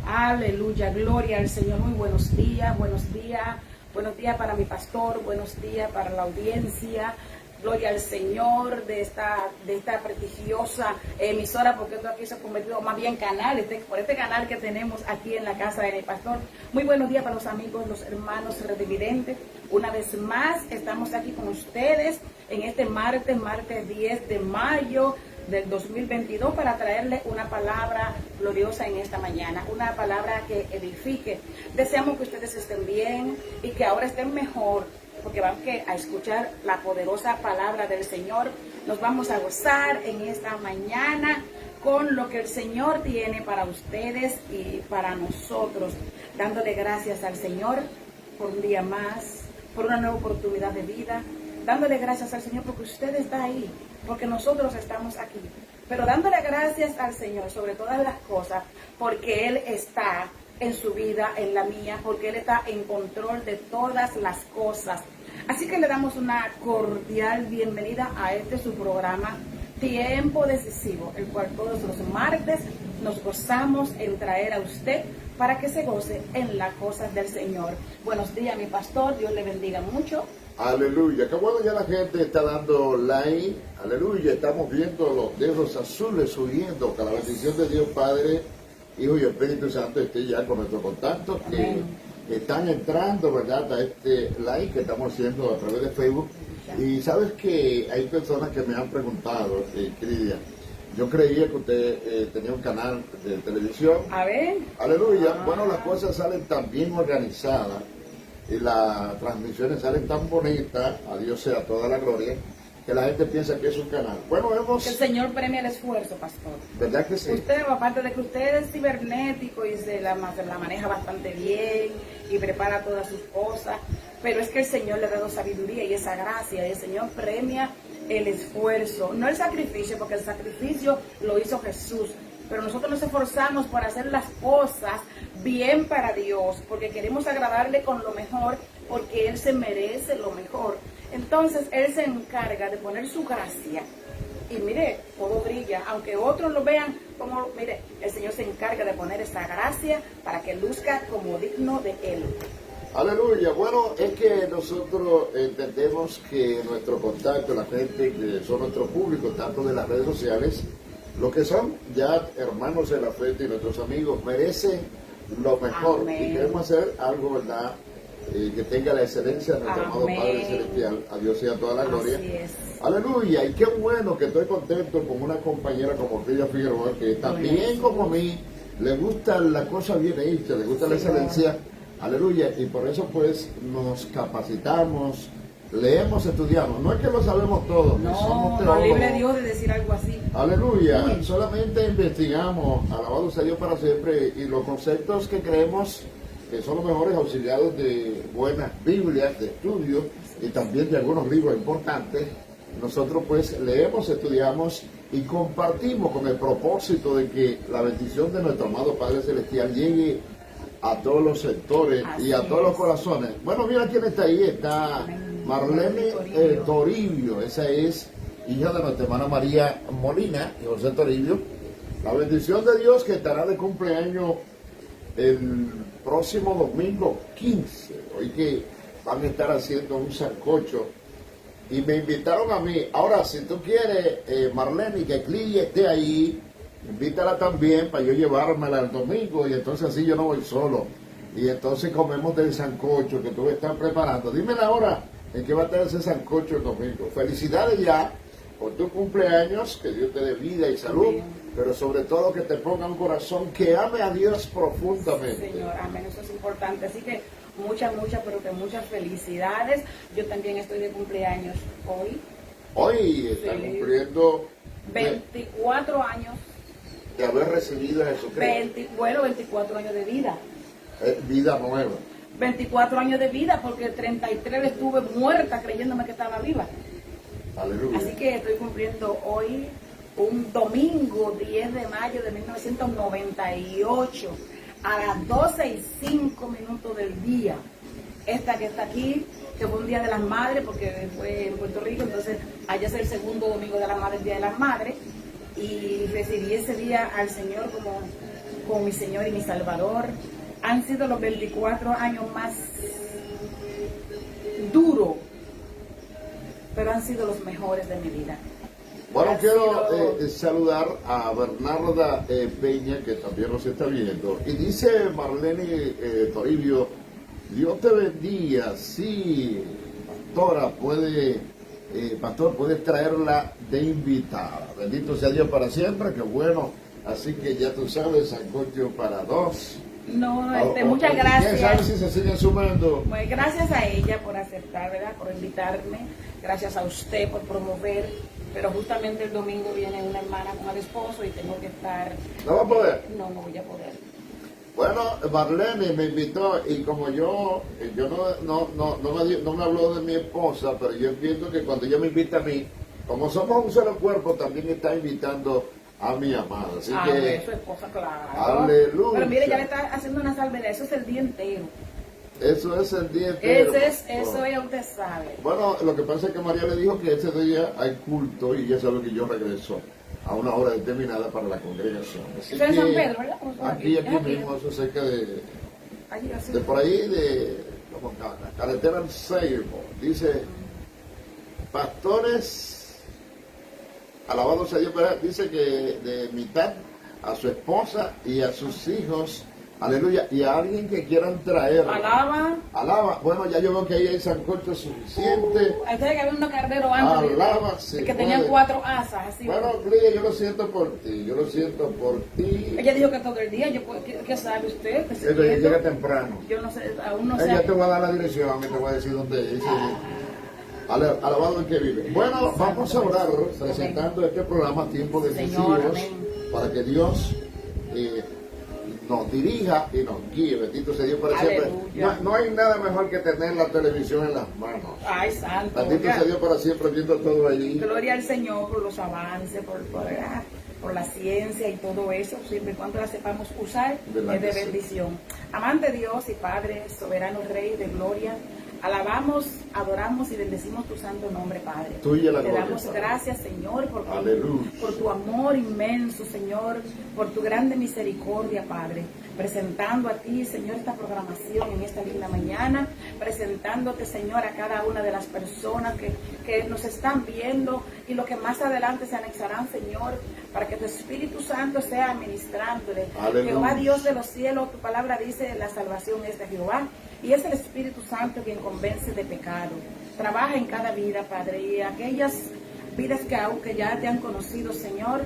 Aleluya, gloria al Señor. Muy buenos días, buenos días. Buenos días para mi pastor, buenos días para la audiencia. Gloria al Señor de esta prestigiosa emisora, porque esto aquí se ha convertido más bien canal, por este canal que tenemos aquí en la casa de mi pastor. Muy buenos días para los amigos, los hermanos redividentes. Una vez más estamos aquí con ustedes en este martes 10 de mayo del 2022 para traerle una palabra gloriosa en esta mañana, una palabra que edifique. Deseamos que ustedes estén bien y que ahora estén mejor, porque van a escuchar la poderosa palabra del Señor. Nos vamos a gozar en esta mañana con lo que el Señor tiene para ustedes y para nosotros, dándole gracias al Señor por un día más, por una nueva oportunidad de vida, dándole gracias al Señor porque usted está ahí, porque nosotros estamos aquí, pero dándole gracias al Señor sobre todas las cosas, porque Él está en su vida, en la mía, porque Él está en control de todas las cosas. Así que le damos una cordial bienvenida a su programa, Tiempo Decisivo, el cual todos los martes nos gozamos en traer a usted para que se goce en las cosas del Señor. Buenos días, mi pastor, Dios le bendiga mucho. Aleluya, qué bueno, ya la gente está dando like, aleluya, estamos viendo los dedos azules subiendo, que la bendición de Dios Padre, Hijo y Espíritu Santo esté ya con nuestros contactos que están entrando, ¿verdad?, a este like que estamos haciendo a través de Facebook. Y sabes que hay personas que me han preguntado, Cridia, yo creía que usted tenía un canal de televisión. A ver. Aleluya, bueno, las cosas salen tan bien organizadas y las transmisiones salen tan bonitas, a Dios sea toda la gloria, que la gente piensa que es un canal. Bueno, que el Señor premia el esfuerzo, pastor. ¿Verdad que sí? Usted, aparte de que usted es cibernético y se la maneja bastante bien y prepara todas sus cosas, pero es que el Señor le ha dado sabiduría y esa gracia, y el Señor premia el esfuerzo, no el sacrificio, porque el sacrificio lo hizo Jesús. Pero nosotros nos esforzamos por hacer las cosas bien para Dios, porque queremos agradarle con lo mejor, porque Él se merece lo mejor. Entonces Él se encarga de poner su gracia. Y mire, todo brilla, aunque otros lo vean como, mire, el Señor se encarga de poner esa gracia para que luzca como digno de Él. Aleluya. Bueno, es que nosotros entendemos que nuestro contacto, la gente que son nuestro público, tanto de las redes sociales, lo que son ya hermanos de la fe y nuestros amigos, merecen lo mejor. Amén. Y queremos hacer algo, ¿verdad?, que tenga la excelencia de nuestro amado Padre Celestial. A Dios sea toda la gloria. Aleluya. Y qué bueno que estoy contento con una compañera como Cridia Figueroa, que también como a mí le gusta la cosa bien hecha, le gusta la excelencia. Aleluya. Y por eso pues nos capacitamos, leemos, estudiamos. No es que lo sabemos todo, no, somos teólogos. No, libre Dios de decir algo así. Aleluya. Solamente investigamos, alabado sea Dios para siempre, y los conceptos que creemos que son los mejores auxiliados de buenas Biblias, de estudio y también de algunos libros importantes. Nosotros pues leemos, estudiamos y compartimos con el propósito de que la bendición de nuestro amado Padre Celestial llegue a todos los sectores y a todos los corazones. Bueno, mira quién está ahí, está Marlene Toribio, esa es hija de nuestra hermana María Molina y José Toribio. La bendición de Dios que estará de cumpleaños el próximo domingo 15, hoy que van a estar haciendo un sancocho y me invitaron a mí. Ahora, si tú quieres, Marlene, que Clilla esté ahí, invítala también para yo llevármela el domingo y entonces así yo no voy solo. Y entonces comemos del sancocho que tú estás preparando. Dime la hora en que va a estar ese sancocho el domingo. Felicidades ya por tu cumpleaños, que Dios te dé vida y salud. Amén. Pero sobre todo que te ponga un corazón que ame a Dios profundamente. Señor, amén, eso es importante. Así que muchas, pero que muchas felicidades. Yo también estoy de cumpleaños hoy. Hoy está cumpliendo 24 años. De haber recibido a Jesucristo. 24 años de vida. Vida nueva. 24 años de vida, porque 33 estuve muerta creyéndome que estaba viva. Aleluya. Así que estoy cumpliendo hoy un domingo 10 de mayo de 1998 a las 12:05 del día. esta que está aquí, que fue un Día de las Madres, porque fue en Puerto Rico, entonces allá es el segundo domingo de la Madre, el Día de las Madres, y recibí ese día al Señor como mi Señor y mi Salvador. Han sido los 24 años más duros, pero han sido los mejores de mi vida. Bueno, quiero saludar a Bernarda Peña, que también nos está viendo. Y dice Marlene Toribio, Dios te bendiga. Sí, pastora, pastor, puedes traerla de invitada. Bendito sea Dios para siempre, qué bueno. Así que ya tú sabes, sancocho para dos. No, muchas gracias. ¿Quién sabe si se siguen sumando? Pues gracias a ella por aceptar, ¿verdad? Por invitarme. Gracias a usted por promover. Pero justamente el domingo viene una hermana con el esposo y tengo que estar... ¿No va a poder? No, no voy a poder. Bueno, Marlene me invitó y como yo no me habló de mi esposa, pero yo entiendo que cuando ella me invita a mí, como somos un solo cuerpo, también está invitando a mi amada. Así que, su esposa, claro. Aleluya. Pero mire, ya le está haciendo una salvedad, eso es el día entero. Eso es el día entero. Eso ya usted sabe. Bueno, lo que pasa es que María le dijo que ese día hay culto y ya sabe que yo regreso a una hora determinada para la congregación. Así Eso es en San Pedro, ¿verdad? Aquí mismo, eso cerca de por ahí, como la carretera del Seibo. Dice, pastores, alabado sea Dios, dice que de mitad a su esposa y a sus hijos, aleluya, y a alguien que quieran traer. Alaba. Bueno, ya yo veo que ahí hay sancocho suficiente. Hay que había unos carneros antes. Alaba, sí, que tenían 4 asas, así. Bueno, Lidia, yo lo siento por ti, Ella dijo que todo el día, ¿qué sabe usted? Ella llega temprano. Yo no sé, aún no sé. Ya te voy a dar la dirección, te voy a decir dónde es. Alabado el que vive. Bueno, vamos a orar presentando este programa Tiempo de Sencillos para que Dios nos dirija y nos guíe. Bendito sea Dios para siempre. No hay nada mejor que tener la televisión en las manos. Ay, santo. Bendito sea Dios para siempre, viendo todo allí. Gloria al Señor por los avances, por la ciencia y todo eso, siempre y cuando la sepamos usar, es de bendición. Amante Dios y Padre, soberano Rey de gloria, alabamos, adoramos y bendecimos tu santo nombre, Padre. Tuya la Te gloria, damos Padre. gracias, Señor, por tu amor inmenso, Señor, por tu grande misericordia, Padre. Presentando a ti, Señor, esta programación en esta linda mañana, presentándote, Señor, a cada una de las personas que nos están viendo y los que más adelante se anexarán, Señor, para que tu Espíritu Santo sea administrándole. Aleluya. Jehová, Dios de los cielos, tu palabra dice, la salvación es de Jehová, y es el Espíritu Santo quien convence de pecado. Trabaja en cada vida, Padre, y aquellas vidas que aunque ya te han conocido, Señor,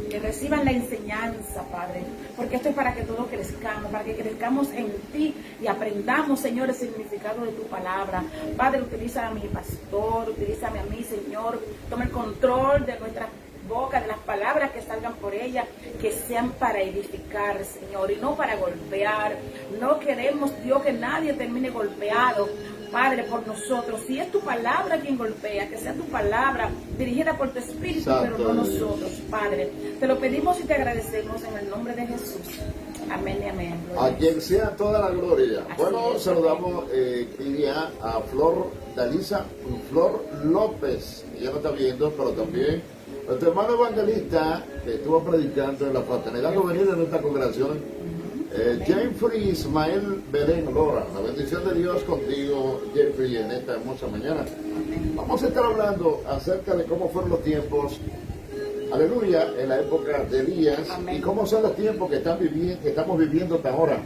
que reciban la enseñanza, Padre, porque esto es para que todos crezcamos, para que crezcamos en ti y aprendamos, Señor, el significado de tu palabra. Padre, utiliza a mi pastor, utilízame a mí, Señor, toma el control de nuestra boca, de las palabras que salgan por ella, que sean para edificar, Señor, y no para golpear. No queremos, Dios, que nadie termine golpeado, Padre, por nosotros. Si es tu palabra quien golpea, que sea tu palabra dirigida por tu Espíritu, Santo, pero no nosotros, Padre. Te lo pedimos y te agradecemos en el nombre de Jesús. Amén y amén. A quien sea toda la gloria. Así Bueno, es, saludamos a Flor Dalisa, Flor López. Ella no está viendo, pero también nuestro hermano evangelista que estuvo predicando en la fraternidad juvenil de nuestra congregación. Jeffrey Ismael Belén Lora, la bendición de Dios contigo, Jeffrey, en esta hermosa mañana. Vamos a estar hablando acerca de cómo fueron los tiempos, aleluya, en la época de Elías. Amén. Y cómo son los tiempos que estamos viviendo hasta ahora.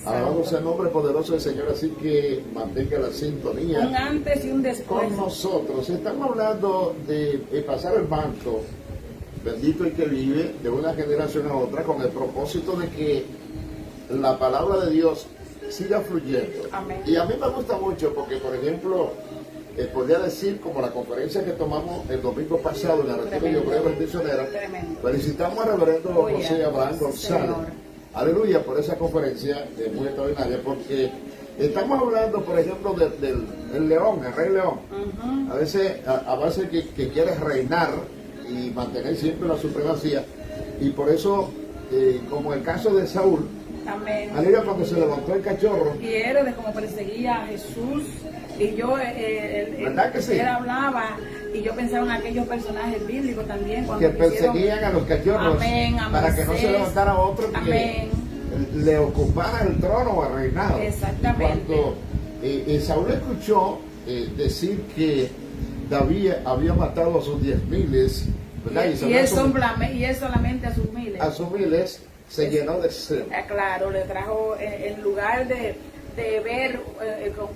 Alabado sea el nombre poderoso del Señor, así que mantenga la sintonía. Un antes y un después. Con nosotros. Estamos hablando de pasar el manto, bendito el que vive, de una generación a otra, con el propósito de que la palabra de Dios siga fluyendo. Amén. Y a mí me gusta mucho porque, por ejemplo, podría decir, como la conferencia que tomamos el domingo pasado en la Retiro de Obreros Misioneros, felicitamos al reverendo José Abraham González. Aleluya, por esa conferencia muy extraordinaria, porque estamos hablando, por ejemplo, del león, el rey león. A veces, a base que quiere reinar y mantener siempre la supremacía, y por eso, como el caso de Saúl, Amén. Aleluya, cuando se levantó el cachorro. Y Herodes como perseguía a Jesús, y yo, ¿Verdad que sí? él hablaba, y yo pensaba en aquellos personajes bíblicos también. Cuando Que perseguían a los cachorros. Amén, a para que no Moisés. se levantara otro que Amén. le ocupara el trono o el reinado. Exactamente. Cuando Saúl escuchó decir que David había matado a sus 10,000, ¿verdad? Y él solamente a sus miles. A sus miles se llenó de celo. Claro, le trajo, en lugar de ver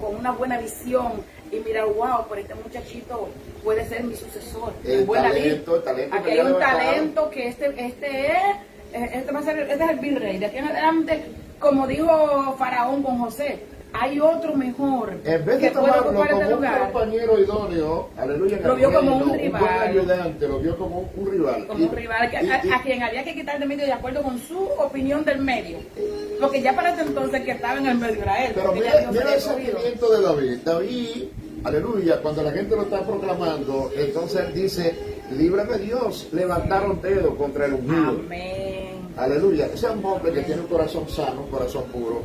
con una buena visión y mirar, wow, por este muchachito puede ser mi sucesor. El talento Aquí hay un talento que este va a ser, este es el virrey. De aquí en adelante, como dijo Faraón con José, hay otro mejor En vez de que puede tomarlo ocupar como este un lugar. compañero idóneo, aleluya, Lo vio como un buen rival. ayudante, lo vio como un rival. Como un rival a quien había que quitar de medio de acuerdo con su opinión del medio. Porque ya para ese entonces que estaba en el medio era él. Pero porque ya mira, Dios mira había el escogido. sentimiento de David. David, aleluya, cuando la gente lo está proclamando, entonces él dice, líbrame Dios, levantaron dedo contra el ungido. Amén. Aleluya, ese es un hombre que tiene un corazón sano, un corazón puro,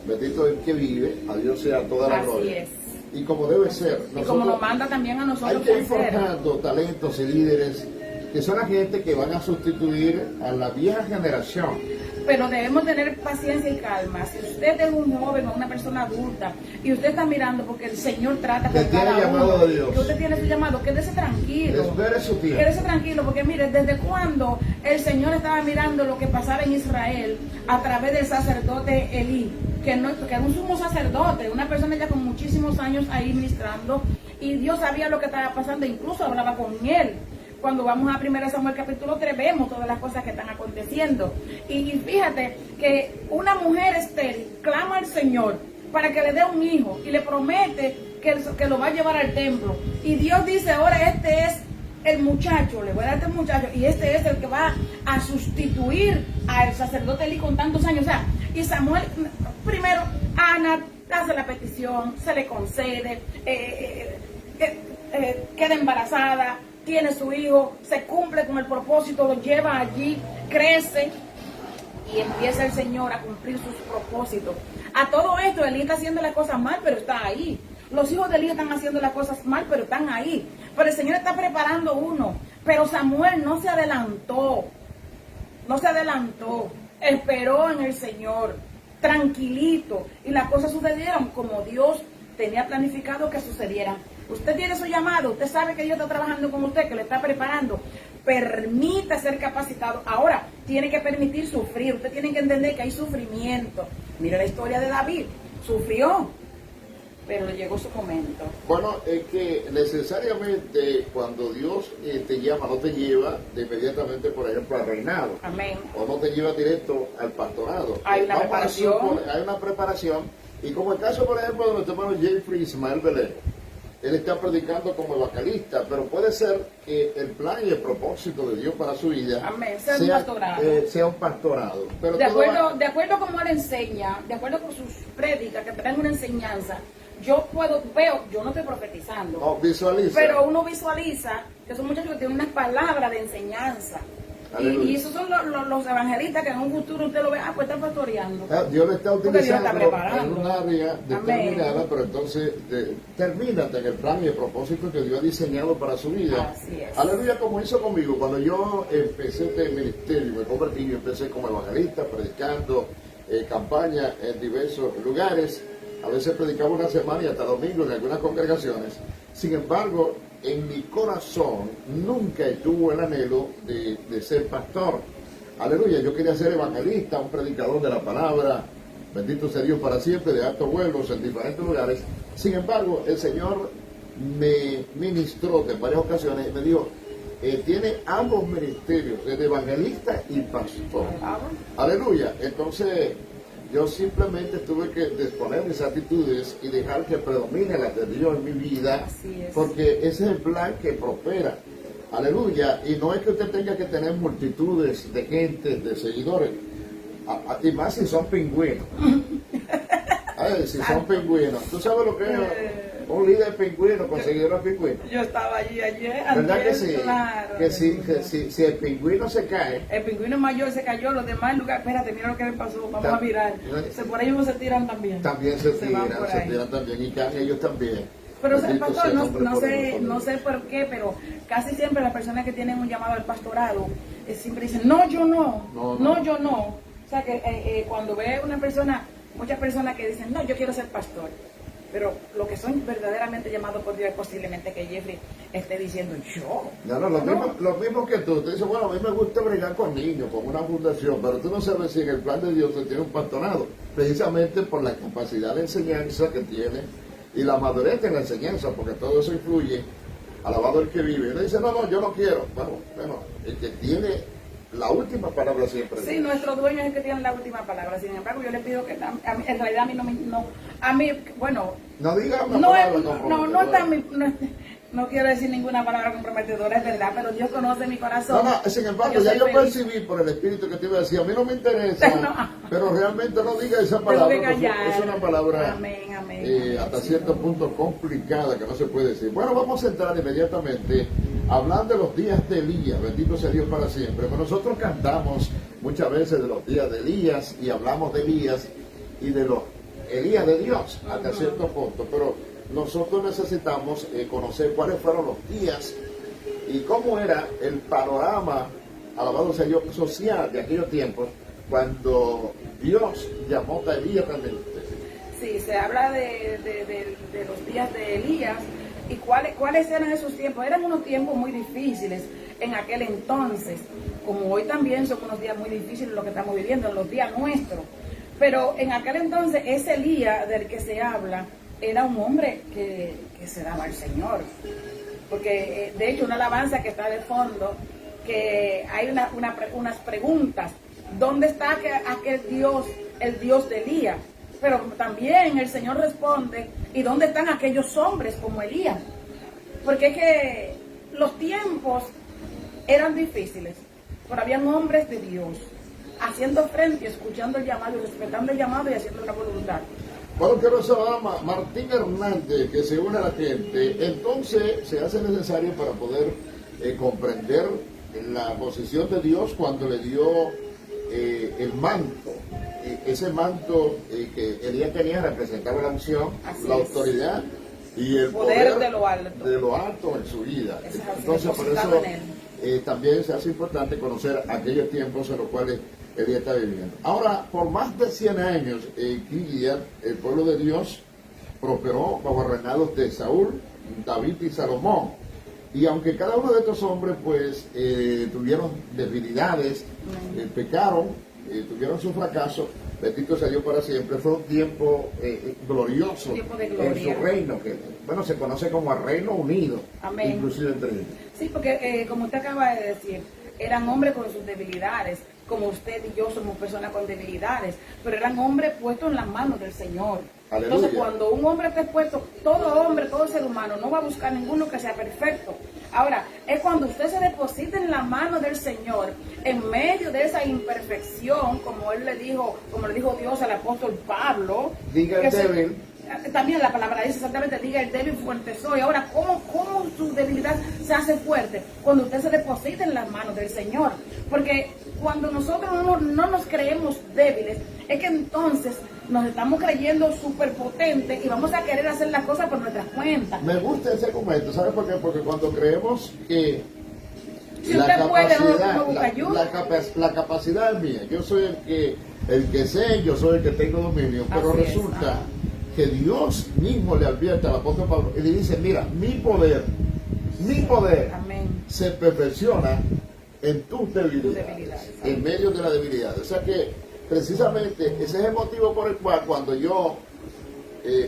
bendito el que vive, a Dios sea toda la Así gloria. es. Y como debe ser. Y como nos manda también a hay nosotros que ir ser. formando talentos y líderes que son la gente que van a sustituir a la vieja generación. Pero debemos tener paciencia y calma. Si usted es un joven o una persona adulta y usted está mirando porque el Señor trata con Que tiene cada llamado uno, de Dios. que usted tiene su llamado, quédese tranquilo. Espere su tiempo. Quédese tranquilo, porque mire, desde cuando el Señor estaba mirando lo que pasaba en Israel a través del sacerdote Elí, que era un sumo sacerdote, una persona ya con muchísimos años ahí ministrando, y Dios sabía lo que estaba pasando, incluso hablaba con él. Cuando vamos a 1 Samuel capítulo 3 vemos todas las cosas que están aconteciendo. Y fíjate que una mujer estéril clama al Señor para que le dé un hijo y le promete que lo va a llevar al templo. Y Dios dice, ahora este es el muchacho, le voy a dar este muchacho, y este es el que va a sustituir al sacerdote Elí con tantos años. O sea, y Samuel, primero, Ana hace la petición, se le concede, queda embarazada, tiene su hijo, se cumple con el propósito, lo lleva allí, crece y empieza el Señor a cumplir sus propósitos. A todo esto, Elí está haciendo las cosas mal, pero está ahí. Los hijos de Elí están haciendo las cosas mal, pero están ahí. Pero el Señor está preparando uno. Pero Samuel no se adelantó. No se adelantó. Esperó en el Señor, tranquilito. Y las cosas sucedieron como Dios tenía planificado que sucedieran. Usted tiene su llamado, usted sabe que Dios está trabajando con usted, que le está preparando. Permita ser capacitado. Ahora, tiene que permitir sufrir. Usted tiene que entender que hay sufrimiento. Mira la historia de David. Sufrió, pero le llegó su momento. Bueno, es que necesariamente cuando Dios te llama, no te lleva de inmediatamente, por ejemplo, al reinado. Amén. O no te lleva directo al pastorado. Hay una preparación. Hay una preparación. Y como el caso, por ejemplo, de nuestro hermano Jeffrey Ismael Belén. Él está predicando como evangelista, pero puede ser que el plan y el propósito de Dios para su vida Amén. Sea un pastorado. Pero de acuerdo como él enseña, de acuerdo con sus prédicas que traen una enseñanza, yo no estoy profetizando. No, visualiza. Pero uno visualiza que son muchachos que tienen unas palabras de enseñanza. Y esos son los evangelistas que en un futuro usted lo ve, pues están pastoreando. Dios le está utilizando en un área determinada, Amén. pero entonces termínate en el plan y el propósito que Dios ha diseñado para su vida. Así es. Aleluya, como hizo conmigo. Cuando yo empecé este ministerio, me convertí, yo empecé como evangelista, predicando campañas en diversos lugares. A veces predicaba una semana y hasta domingo en algunas congregaciones. Sin embargo, en mi corazón nunca estuvo el anhelo de ser pastor. Aleluya, yo quería ser evangelista, un predicador de la palabra, bendito sea Dios para siempre, de altos vuelos en diferentes lugares. Sin embargo, el Señor me ministró en varias ocasiones y me dijo, tiene ambos ministerios, de evangelista y pastor. Aleluya, entonces yo simplemente tuve que disponer mis actitudes y dejar que predomine la de Dios en mi vida, porque ese es el plan que prospera. Aleluya. Y no es que usted tenga que tener multitudes de gente, de seguidores, y más si son pingüinos. Si son pingüinos. ¿Tú sabes lo que es un líder pingüino, conseguidor de pingüino. Yo estaba allí ayer. ¿Verdad que sí? Claro. Si el pingüino se cae, El pingüino mayor se cayó, los demás lugar, espérate, mira lo que me pasó, vamos a mirar. Por ahí mismo se tiran también. también se van tiran, por se ahí. tiran también y caen ellos también. Pero el Bendito pastor, sea el no, nombre no sé, poderoso de no Dios. sé por qué, pero casi siempre las personas que tienen un llamado al pastorado siempre dicen, no, yo no, No, no, no. yo no. O sea que cuando ve una persona, muchas personas que dicen, no, yo quiero ser pastor. Pero lo que son verdaderamente llamados por Dios es posiblemente que Jeffrey esté diciendo, yo. No, lo mismo que tú. Te dices, bueno, a mí me gusta bregar con niños, con una fundación, pero tú no sabes si en el plan de Dios se tiene un pastorado, precisamente por la capacidad de enseñanza que tiene y la madurez en la enseñanza, porque todo eso influye, alabado el que vive. Y uno dice, no, yo no quiero. Bueno, el que tiene la última palabra siempre. Sí, nuestro dueño es el que tiene la última palabra. Sin embargo, yo le pido que en realidad a mí a mí, bueno, No diga una no, palabra no comprometedora. está no quiero decir ninguna palabra comprometedora, es verdad, pero Dios conoce mi corazón. No, sin embargo, Yo ya soy yo feliz. percibí por el espíritu que te iba a decir, a mí no me interesa, No. pero realmente no diga esa Tengo palabra, que porque callar. es una palabra Amén, amén. hasta cierto punto complicada que no se puede decir. Bueno, vamos a entrar inmediatamente hablando de los días de Elías, bendito sea Dios para siempre. Pero nosotros cantamos muchas veces de los días de Elías y hablamos de Elías y de los Elías de Dios hasta cierto punto, pero nosotros necesitamos conocer cuáles fueron los días y cómo era el panorama, alabado sea Dios, social de aquellos tiempos, cuando Dios llamó a Elías realmente. Sí, se habla de los días de Elías y cuáles eran esos tiempos. Eran unos tiempos muy difíciles en aquel entonces, como hoy también son unos días muy difíciles lo que estamos viviendo, en los días nuestros. Pero en aquel entonces ese Elías del que se habla era un hombre que se daba al Señor. Porque de hecho una alabanza que está de fondo, que hay unas preguntas. ¿Dónde está aquel Dios, el Dios de Elías? Pero también el Señor responde, ¿y dónde están aquellos hombres como Elías? Porque es que los tiempos eran difíciles, pero habían hombres de Dios haciendo frente, escuchando el llamado, respetando el llamado y haciendo la voluntad. Bueno, quiero saludar a Martín Hernández, que se une a la gente. Entonces, se hace necesario para poder comprender la posición de Dios cuando le dio el manto. Ese manto que Elías tenía representaba la unción, Así la es. autoridad y el Poder poder de lo alto en su vida. Eso es así, Entonces, por depositado eso en él. también se hace importante conocer aquellos tiempos en los cuales Elías está viviendo. Ahora, por más de 100 años, Gilead, el pueblo de Dios, prosperó bajo reinados de Saúl, David y Salomón. Y aunque cada uno de estos hombres, pues, tuvieron debilidades, pecaron, tuvieron su fracaso, bendito sea Dios para siempre, fue un tiempo glorioso Un tiempo de en gloria. su reino, que, bueno, se conoce como el Reino Unido, Amén. inclusive entre ellos. Sí, porque como usted acaba de decir, eran hombres con sus debilidades, como usted y yo somos personas con debilidades, pero eran hombres puestos en las manos del Señor. Aleluya. Entonces, cuando un hombre esté puesto, todo hombre, todo ser humano, no va a buscar ninguno que sea perfecto. Ahora, es cuando usted se deposita en la mano del Señor, en medio de esa imperfección, como él le dijo, como le dijo Dios al apóstol Pablo, Diga el que se- débil. también la palabra dice exactamente, diga el débil fuerte soy. Ahora, ¿cómo su debilidad se hace fuerte? Cuando usted se deposita en las manos del Señor. Porque cuando nosotros no nos creemos débiles, es que entonces nos estamos creyendo superpotentes y vamos a querer hacer las cosas por nuestras cuentas. Me gusta ese argumento, ¿sabes por qué? Porque cuando creemos que Si usted puede, no busca la, ayuda. la capacidad es mía, yo soy el que sé, yo soy el que tengo dominio, pero Así es, resulta que Dios mismo le advierte al apóstol Pablo y le dice, mira, mi poder Amén. se perfecciona en tus debilidades, debilidades. en medio de la debilidad. O sea que precisamente ese es el motivo por el cual cuando yo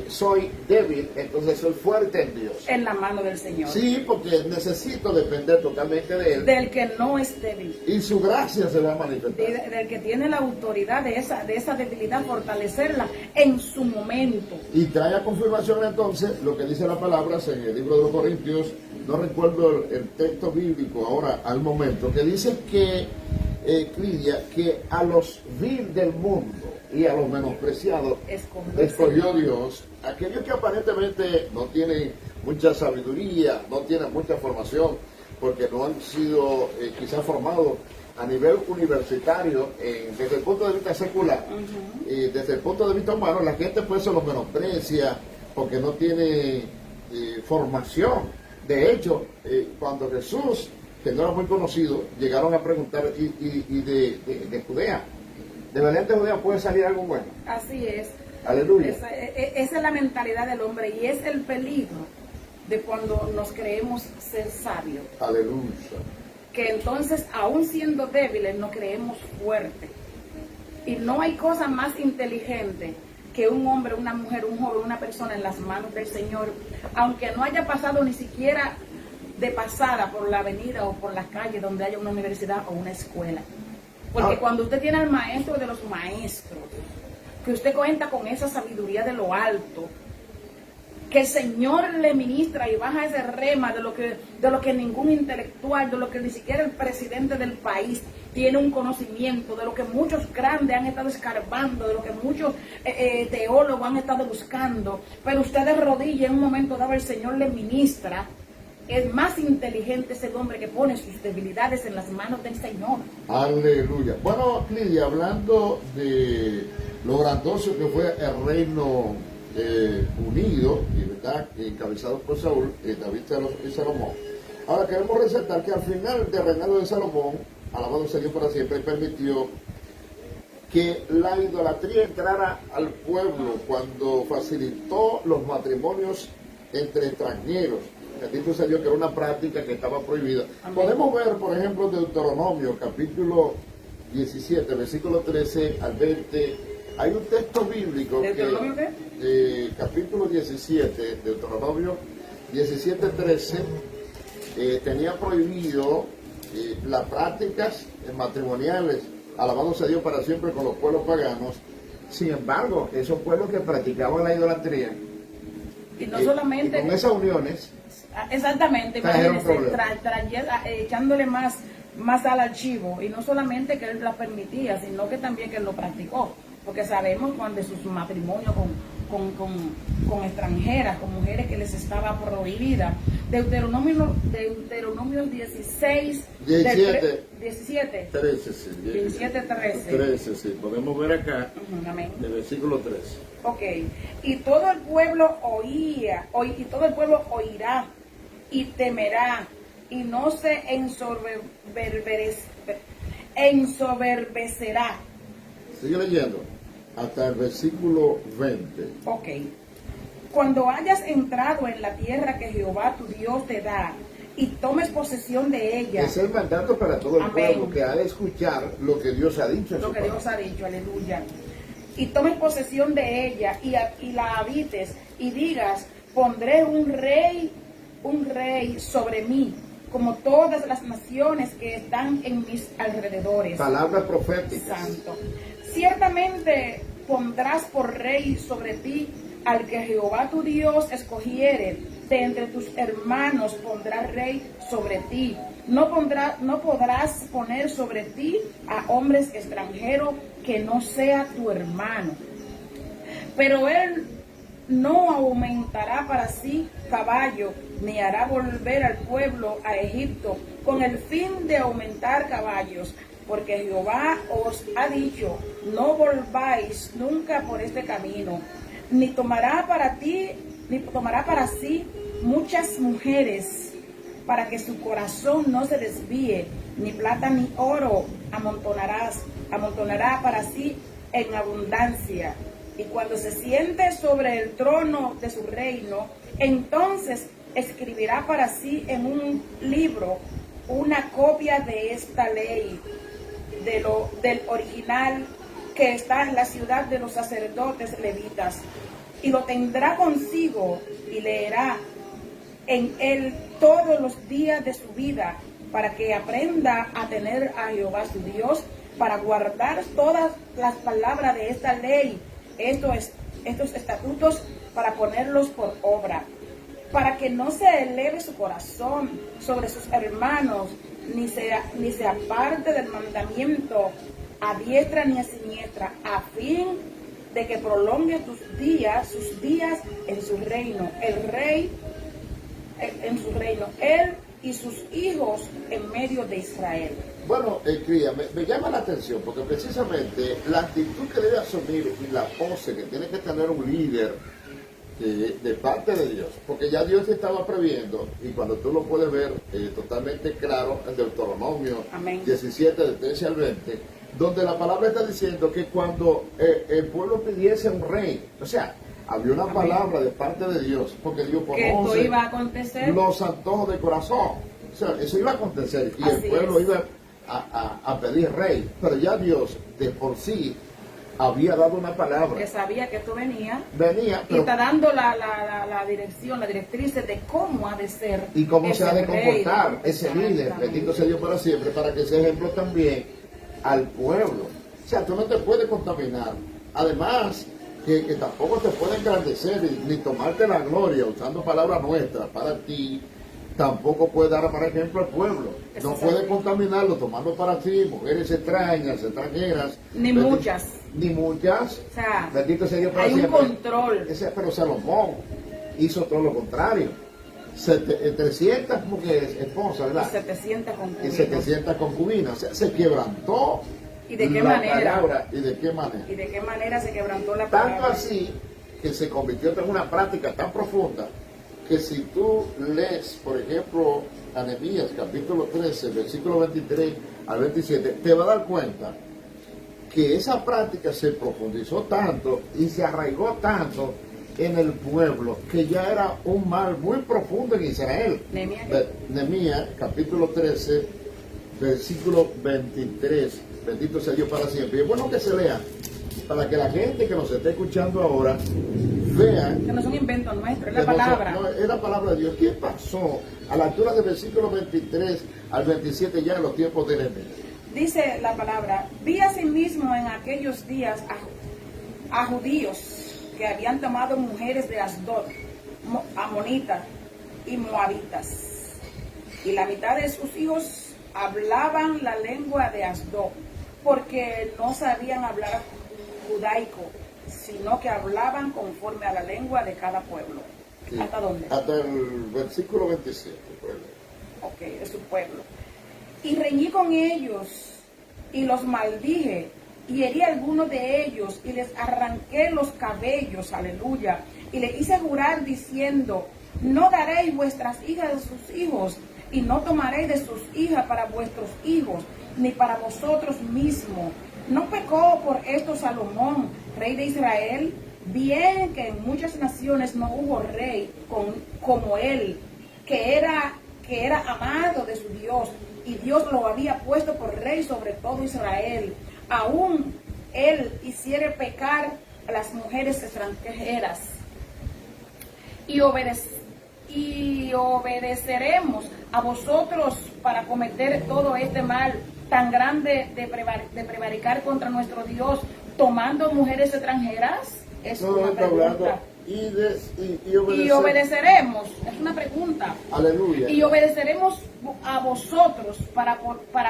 soy débil, entonces soy fuerte en Dios. En la mano del Señor. Sí, porque necesito depender totalmente de Él Del que no es débil. y su gracia se va a manifestar. Del que tiene la autoridad de esa debilidad, fortalecerla en su momento. Y trae a confirmación entonces lo que dice la palabra en el libro de los Corintios, no recuerdo el texto bíblico ahora al momento, que dice que, Lidia, que a los vil del mundo y a los menospreciados escogió Dios. Aquellos que aparentemente no tienen mucha sabiduría, no tienen mucha formación, porque no han sido quizás formados a nivel universitario, desde el punto de vista secular, y desde el punto de vista humano, la gente pues se los menosprecia porque no tiene formación. De hecho, cuando Jesús, que no era muy conocido, llegaron a preguntar, y de Judea, ¿de Belén de Judea puede salir algo bueno? Así es. Aleluya. Esa es la mentalidad del hombre y es el peligro de cuando nos creemos ser sabios. Aleluya. Que entonces, aún siendo débiles, nos creemos fuertes. Y no hay cosa más inteligente que un hombre, una mujer, un joven, una persona en las manos del Señor, aunque no haya pasado ni siquiera de pasada por la avenida o por la calle donde haya una universidad o una escuela. Porque cuando usted tiene al maestro de los maestros, que usted cuenta con esa sabiduría de lo alto, que el Señor le ministra y baja ese rema de lo que ningún intelectual, de lo que ni siquiera el presidente del país tiene un conocimiento, de lo que muchos grandes han estado escarbando, de lo que muchos teólogos han estado buscando, pero usted de rodillas en un momento dado el Señor le ministra. Es más inteligente ese hombre que pone sus debilidades en las manos del Señor. Aleluya. Bueno, Lidia, hablando de lo grandioso que fue el reino unido, y verdad, encabezado por Saúl, David y Salomón. Ahora queremos resaltar que al final del reinado de Salomón, alabado sea Dios para siempre, permitió que la idolatría entrara al pueblo cuando facilitó los matrimonios entre extranjeros. Bendito sea Dios, que era una práctica que estaba prohibida. Amén. Podemos ver, por ejemplo, Deuteronomio, capítulo 17, versículo 13 al 20. Hay un texto bíblico que, capítulo 17, Deuteronomio 17, 13, tenía prohibido las prácticas matrimoniales, alabado sea Dios para siempre, con los pueblos paganos. Sin embargo, esos pueblos que practicaban la idolatría, y no solamente y con esas uniones, exactamente, imagínense, echándole más al archivo, y no solamente que él la permitía, sino que también que él lo practicó, porque sabemos cuando sus matrimonios con extranjeras, con mujeres que les estaba prohibida. Deuteronomio 17, 13, sí. 17, 13. 13, sí. Podemos ver acá, amén. El versículo 13. Ok, y todo el pueblo oirá y temerá, y no se ensoberbecerá. Sigue leyendo, hasta el versículo 20. Ok. Cuando hayas entrado en la tierra que Jehová tu Dios te da, y tomes posesión de ella. Es el mandato para todo el pueblo, que ha de escuchar lo que Dios ha dicho. Lo que Dios ha dicho, aleluya. Y tomes posesión de ella y la habites y digas, pondré un rey sobre mí, como todas las naciones que están en mis alrededores. Palabras proféticas. Santo. Ciertamente pondrás por rey sobre ti al que Jehová tu Dios escogiere. De entre tus hermanos pondrá rey sobre ti. No podrás poner sobre ti a hombres extranjeros que no sea tu hermano. Pero él no aumentará para sí caballo, ni hará volver al pueblo a Egipto, con el fin de aumentar caballos. Porque Jehová os ha dicho, no volváis nunca por este camino, ni tomará para sí muchas mujeres, para que su corazón no se desvíe, ni plata ni oro amontonará para sí en abundancia. Y cuando se siente sobre el trono de su reino, entonces escribirá para sí en un libro una copia de esta ley, del original que está en la ciudad de los sacerdotes levitas, y lo tendrá consigo y leerá en él todos los días de su vida, para que aprenda a temer a Jehová su Dios, para guardar todas las palabras de esta ley, estos estatutos, para ponerlos por obra, para que no se eleve su corazón sobre sus hermanos, ni se aparte del mandamiento a diestra ni a siniestra, a fin de que prolongue sus días en su reino. El rey en su reino, él y sus hijos en medio de Israel. Bueno, cría, me llama la atención porque precisamente la actitud que debe asumir y la pose que tiene que tener un líder de parte de Dios, porque ya Dios estaba previendo, y cuando tú lo puedes ver totalmente claro en Deuteronomio Amén. 17, del 13 al 20, donde la palabra está diciendo que cuando el pueblo pidiese un rey, o sea, había una Amén. Palabra de parte de Dios, porque Dios Que esto conoce iba a acontecer. los antojos de corazón. O sea, eso iba a acontecer y Así el pueblo es. iba a pedir rey, pero ya Dios de por sí había dado una palabra. Que sabía que esto venía. Venía, Y pero está dando la dirección, la directriz de cómo ha de ser. y cómo se ese ha de rey. comportar ese líder, Exactamente. bendito sea Dios para siempre, para que sea ejemplo también al pueblo. O sea, tú no te puedes contaminar. Además, que tampoco te puede engrandecer ni tomarte la gloria usando palabras nuestras para ti. Tampoco puede dar, por ejemplo, al pueblo. Eso No es puede así. contaminarlo tomando para ti mujeres extrañas, extranjeras. Ni Bendito- muchas. Ni muchas. O sea, Bendito sea Dios para hay un siempre. control. Pero Salomón hizo todo lo contrario. 300 mujeres, esposas, Y ¿verdad? 700 Y concubinas. 700 concubinas. O sea, se quebrantó. ¿Y de qué la manera? palabra. ¿Y de qué manera? ¿Y de qué manera se quebrantó la Tanto palabra? así que se convirtió en una práctica tan profunda que si tú lees, por ejemplo, a Nehemías capítulo 13, versículo 23 al 27, te vas a dar cuenta que esa práctica se profundizó tanto y se arraigó tanto en el pueblo que ya era un mal muy profundo en Israel. Nehemías capítulo 13, versículo 23. Bendito sea Dios para siempre. Y es bueno que se lea para que la gente que nos esté escuchando ahora vea Que no son inventos nuestros, es que la palabra. no, es la palabra de Dios. ¿Qué pasó a la altura del versículo 23 al 27 ya en los tiempos de Nehemías? Dice la palabra: vi asimismo en aquellos días a judíos que habían tomado mujeres de Asdod, amonitas y moabitas, y la mitad de sus hijos hablaban la lengua de Asdod, porque no sabían hablar judaico, sino que hablaban conforme a la lengua de cada pueblo. Sí. ¿Hasta dónde? Hasta el versículo 27. Pues. Ok, de su pueblo. Y reñí con ellos, y los maldije, y herí a algunos de ellos, y les arranqué los cabellos, aleluya, y les hice jurar diciendo: no daréis vuestras hijas de sus hijos, y no tomaréis de sus hijas para vuestros hijos, ni para vosotros mismos. ¿No pecó por esto Salomón, rey de Israel? Bien que en muchas naciones no hubo rey como él, que era amado de su Dios, y Dios lo había puesto por rey sobre todo Israel. Aún él hiciere pecar a las mujeres extranjeras, y obedeceremos a vosotros para cometer todo este mal tan grande de prevaricar contra nuestro Dios, tomando mujeres extranjeras. Es No, una está hablando pregunta. y Y obedeceremos, es una pregunta. Aleluya. Y obedeceremos a vosotros para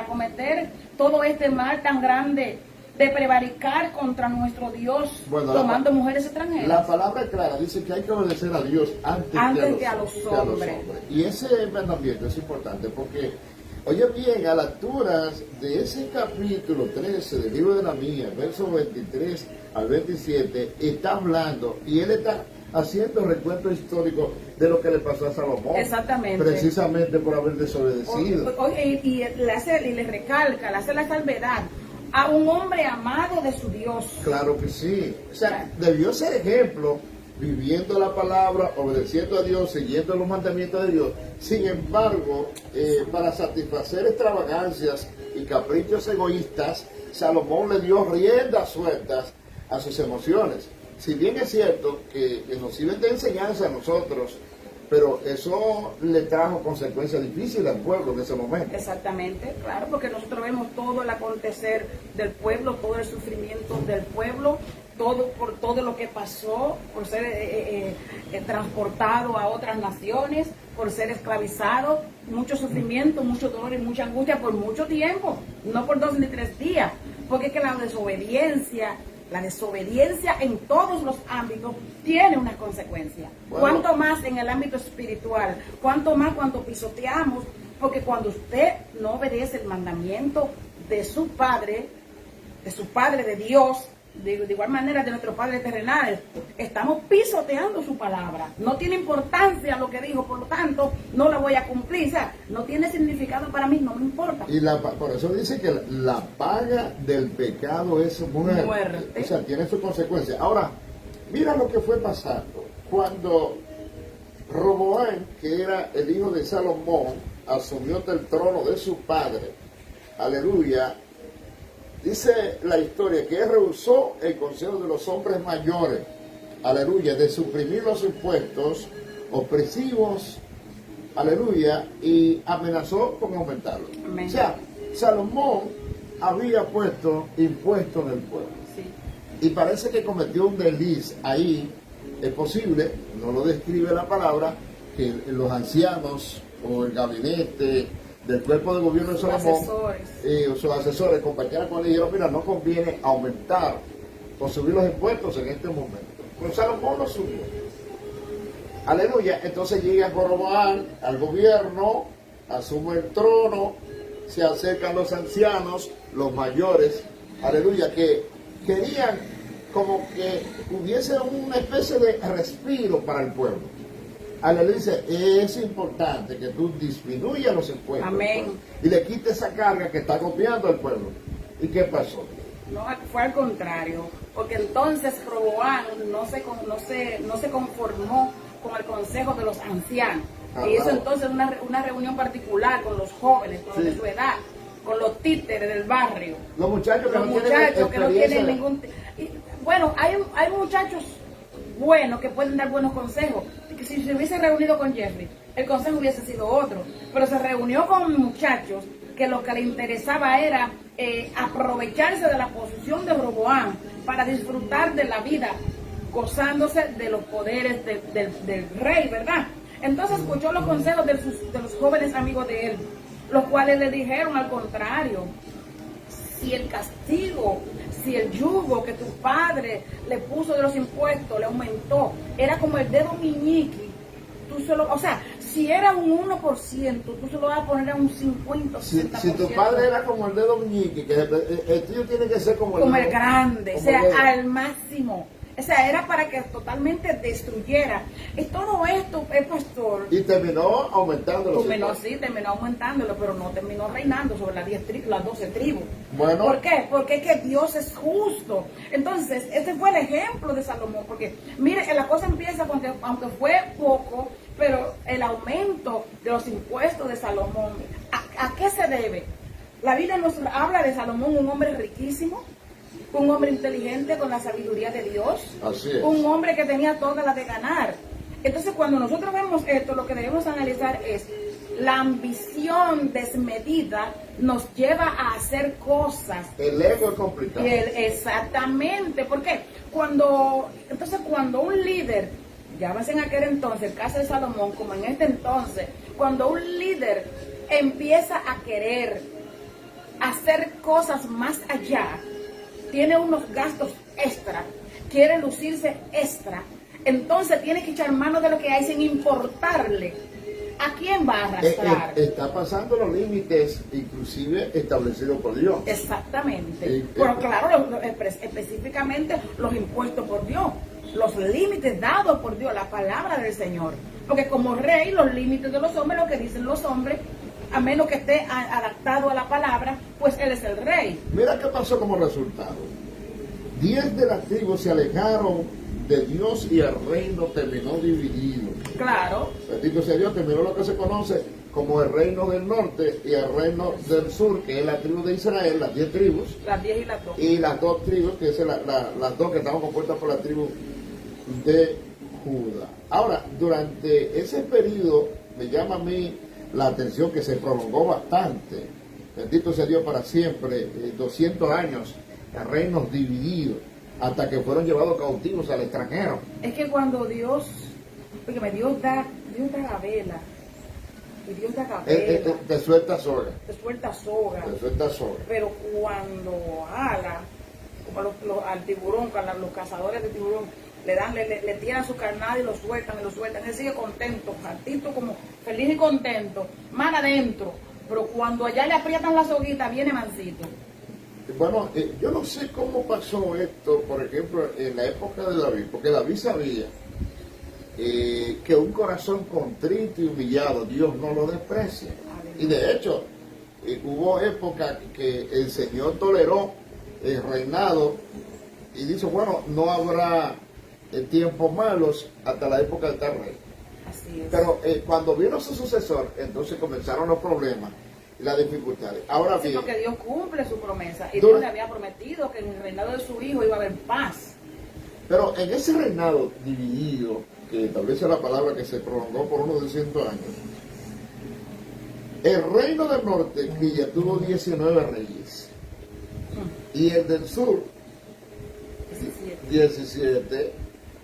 cometer todo este mal tan grande de prevaricar contra nuestro Dios, Bueno, tomando mujeres extranjeras. La palabra clara dice que hay que obedecer a Dios antes que a los hombres. Y ese mandamiento es importante porque, oye bien, a las alturas de ese capítulo 13 del libro de Nehemías, versos 23 al 27, está hablando y él está haciendo recuento histórico de lo que le pasó a Salomón. Exactamente. Precisamente por haber desobedecido. Y le recalca, le hace la salvedad a un hombre amado de su Dios. Claro que sí. O sea, debió ser ejemplo, viviendo la palabra, obedeciendo a Dios, siguiendo los mandamientos de Dios. Sin embargo, para satisfacer extravagancias y caprichos egoístas, Salomón le dio riendas sueltas a sus emociones. Si bien es cierto que nos sirven de enseñanza a nosotros, pero eso le trajo consecuencias difíciles al pueblo en ese momento. Exactamente, claro, porque nosotros vemos todo el acontecer del pueblo, todo el sufrimiento del pueblo, por todo lo que pasó, por ser transportado a otras naciones, por ser esclavizado, mucho sufrimiento, mucho dolor y mucha angustia por mucho tiempo, no por 2 ni 3 días, porque es que la desobediencia en todos los ámbitos tiene una consecuencia. Bueno, cuanto más en el ámbito espiritual, cuanto más cuando pisoteamos, porque cuando usted no obedece el mandamiento de su Padre de Dios, de igual manera de nuestros padres terrenales, estamos pisoteando su palabra. No tiene importancia lo que dijo, por lo tanto, no la voy a cumplir. O sea, no tiene significado para mí, no me importa. Y por eso dice que la paga del pecado es muerte. O sea, tiene su consecuencia. Ahora, mira lo que fue pasando. Cuando Roboán, que era el hijo de Salomón, asumió el trono de su padre, aleluya, dice la historia que él rehusó el consejo de los hombres mayores, aleluya, de suprimir los impuestos opresivos, aleluya, y amenazó con aumentarlos. Amén. O sea, Salomón había puesto impuestos en el pueblo. Sí. Y parece que cometió un desliz ahí. Es posible, no lo describe la palabra, que los ancianos o el gabinete del cuerpo de gobierno de Salomón, sus asesores, compañeros con él, dijeron, mira, no conviene aumentar o subir los impuestos en este momento. Pero Salomón lo subió. Aleluya. Entonces llega Roboán al gobierno, asume el trono, se acercan los ancianos, los mayores, aleluya, que querían como que hubiese una especie de respiro para el pueblo. Aleluya, dice, es importante que tú disminuyas los impuestos. Amén. Y le quites esa carga que está copiando al pueblo. ¿Y qué pasó? No, fue al contrario, porque entonces Roboán no se conformó con el consejo de los ancianos. Y hizo entonces una reunión particular con los jóvenes, con los de su edad, con los títeres del barrio. Los muchachos que no tienen ningún... Bueno, hay muchachos buenos que pueden dar buenos consejos. Que si se hubiese reunido con Jeffrey, el consejo hubiese sido otro. Pero se reunió con muchachos que lo que le interesaba era aprovecharse de la posición de Roboán para disfrutar de la vida, gozándose de los poderes del rey, ¿verdad? Entonces escuchó los consejos de los jóvenes amigos de él, los cuales le dijeron al contrario: si el castigo, si el yugo que tu padre le puso de los impuestos le aumentó, era como el dedo meñique, o sea, si era un 1%, tú se lo vas a poner a un 50%. Si tu padre era como el dedo meñique, que el tuyo tiene que ser como el grande, o sea, al máximo. O sea, era para que totalmente destruyera. Y todo esto, el pastor... Y terminó aumentándolo. Terminó aumentándolo, pero no terminó reinando sobre las 12 tribus. Bueno. ¿Por qué? Porque es que Dios es justo. Entonces, este fue el ejemplo de Salomón. Porque, mire, la cosa empieza, aunque fue poco, pero el aumento de los impuestos de Salomón, ¿a qué se debe? La Biblia nos habla de Salomón, un hombre riquísimo, un hombre inteligente con la sabiduría de Dios. Así es. Un hombre que tenía toda la de ganar. Entonces, cuando nosotros vemos esto, lo que debemos analizar es la ambición desmedida nos lleva a hacer cosas. El ego es complicado. Exactamente. ¿Por qué? Cuando un líder, llámese en aquel entonces, el caso de Salomón, como en este entonces, cuando un líder empieza a querer hacer cosas más allá, tiene unos gastos extra, quiere lucirse extra, entonces tiene que echar mano de lo que hay sin importarle a quién va a arrastrar. Está pasando los límites, inclusive establecidos por Dios. Exactamente. Pero claro, específicamente los impuestos por Dios, los límites dados por Dios, la palabra del Señor. Porque como rey, los límites de los hombres, lo que dicen los hombres, a menos que esté adaptado a la palabra, pues él es el rey. Mira qué pasó como resultado. 10 de las tribus se alejaron de Dios y el reino terminó dividido. Claro. Bendito sea Dios, terminó lo que se conoce como el reino del norte y el reino del sur, que es la tribu de Israel, las 10 tribus. Las 10 y las 2. Y las 2 tribus, que es las 2 que estaban compuestas por la tribu de Judá. Ahora, durante ese periodo, me llama a mí la atención que se prolongó bastante. Bendito sea Dios para siempre, 200 años, reinos divididos. hasta que fueron llevados cautivos al extranjero. Es que cuando Dios, porque Dios da la vela, y Dios da la vela, Te suelta soga. te suelta soga, Te suelta soga. pero cuando ala, como al tiburón, los cazadores de tiburón, le tiran su carnada y lo sueltan, él sigue contento, altito como feliz y contento, mal adentro, pero cuando allá le aprietan la soguita, viene mansito. Bueno, yo no sé cómo pasó esto, por ejemplo, en la época de David, porque David sabía que un corazón contrito y humillado Dios no lo desprecia. Y de hecho, hubo época que el Señor toleró el reinado y dice, bueno, no habrá tiempos malos hasta la época de tal rey. Así es. Pero cuando vino su sucesor, entonces comenzaron los problemas y las dificultades. Ahora Sí, bien, porque Dios cumple su promesa y Tú- Dios le había prometido que en el reinado de su hijo iba a haber paz. pero en ese reinado dividido, que establece la palabra que se prolongó por unos 200 años, el reino del norte, que ya tuvo 19 reyes, y el del sur,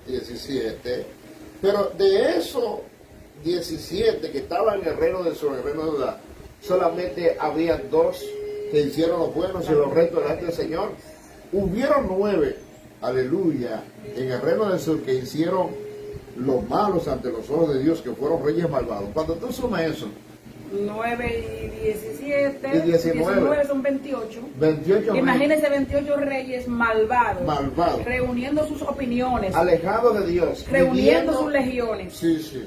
17, pero de esos 17 que estaban en el reino del sur, en el reino de Judá, solamente había 2 que hicieron los buenos y los restos delante del Señor. Hubieron 9, aleluya, en el reino del sur que hicieron los malos ante los ojos de Dios, que fueron reyes malvados. Cuando tú sumas eso, 9 y 17, Y 19 son 28. 28 Imagínense 28 reyes malvados, Malvados. reuniendo sus opiniones, alejados de Dios, reuniendo viviendo- sus legiones, Sí.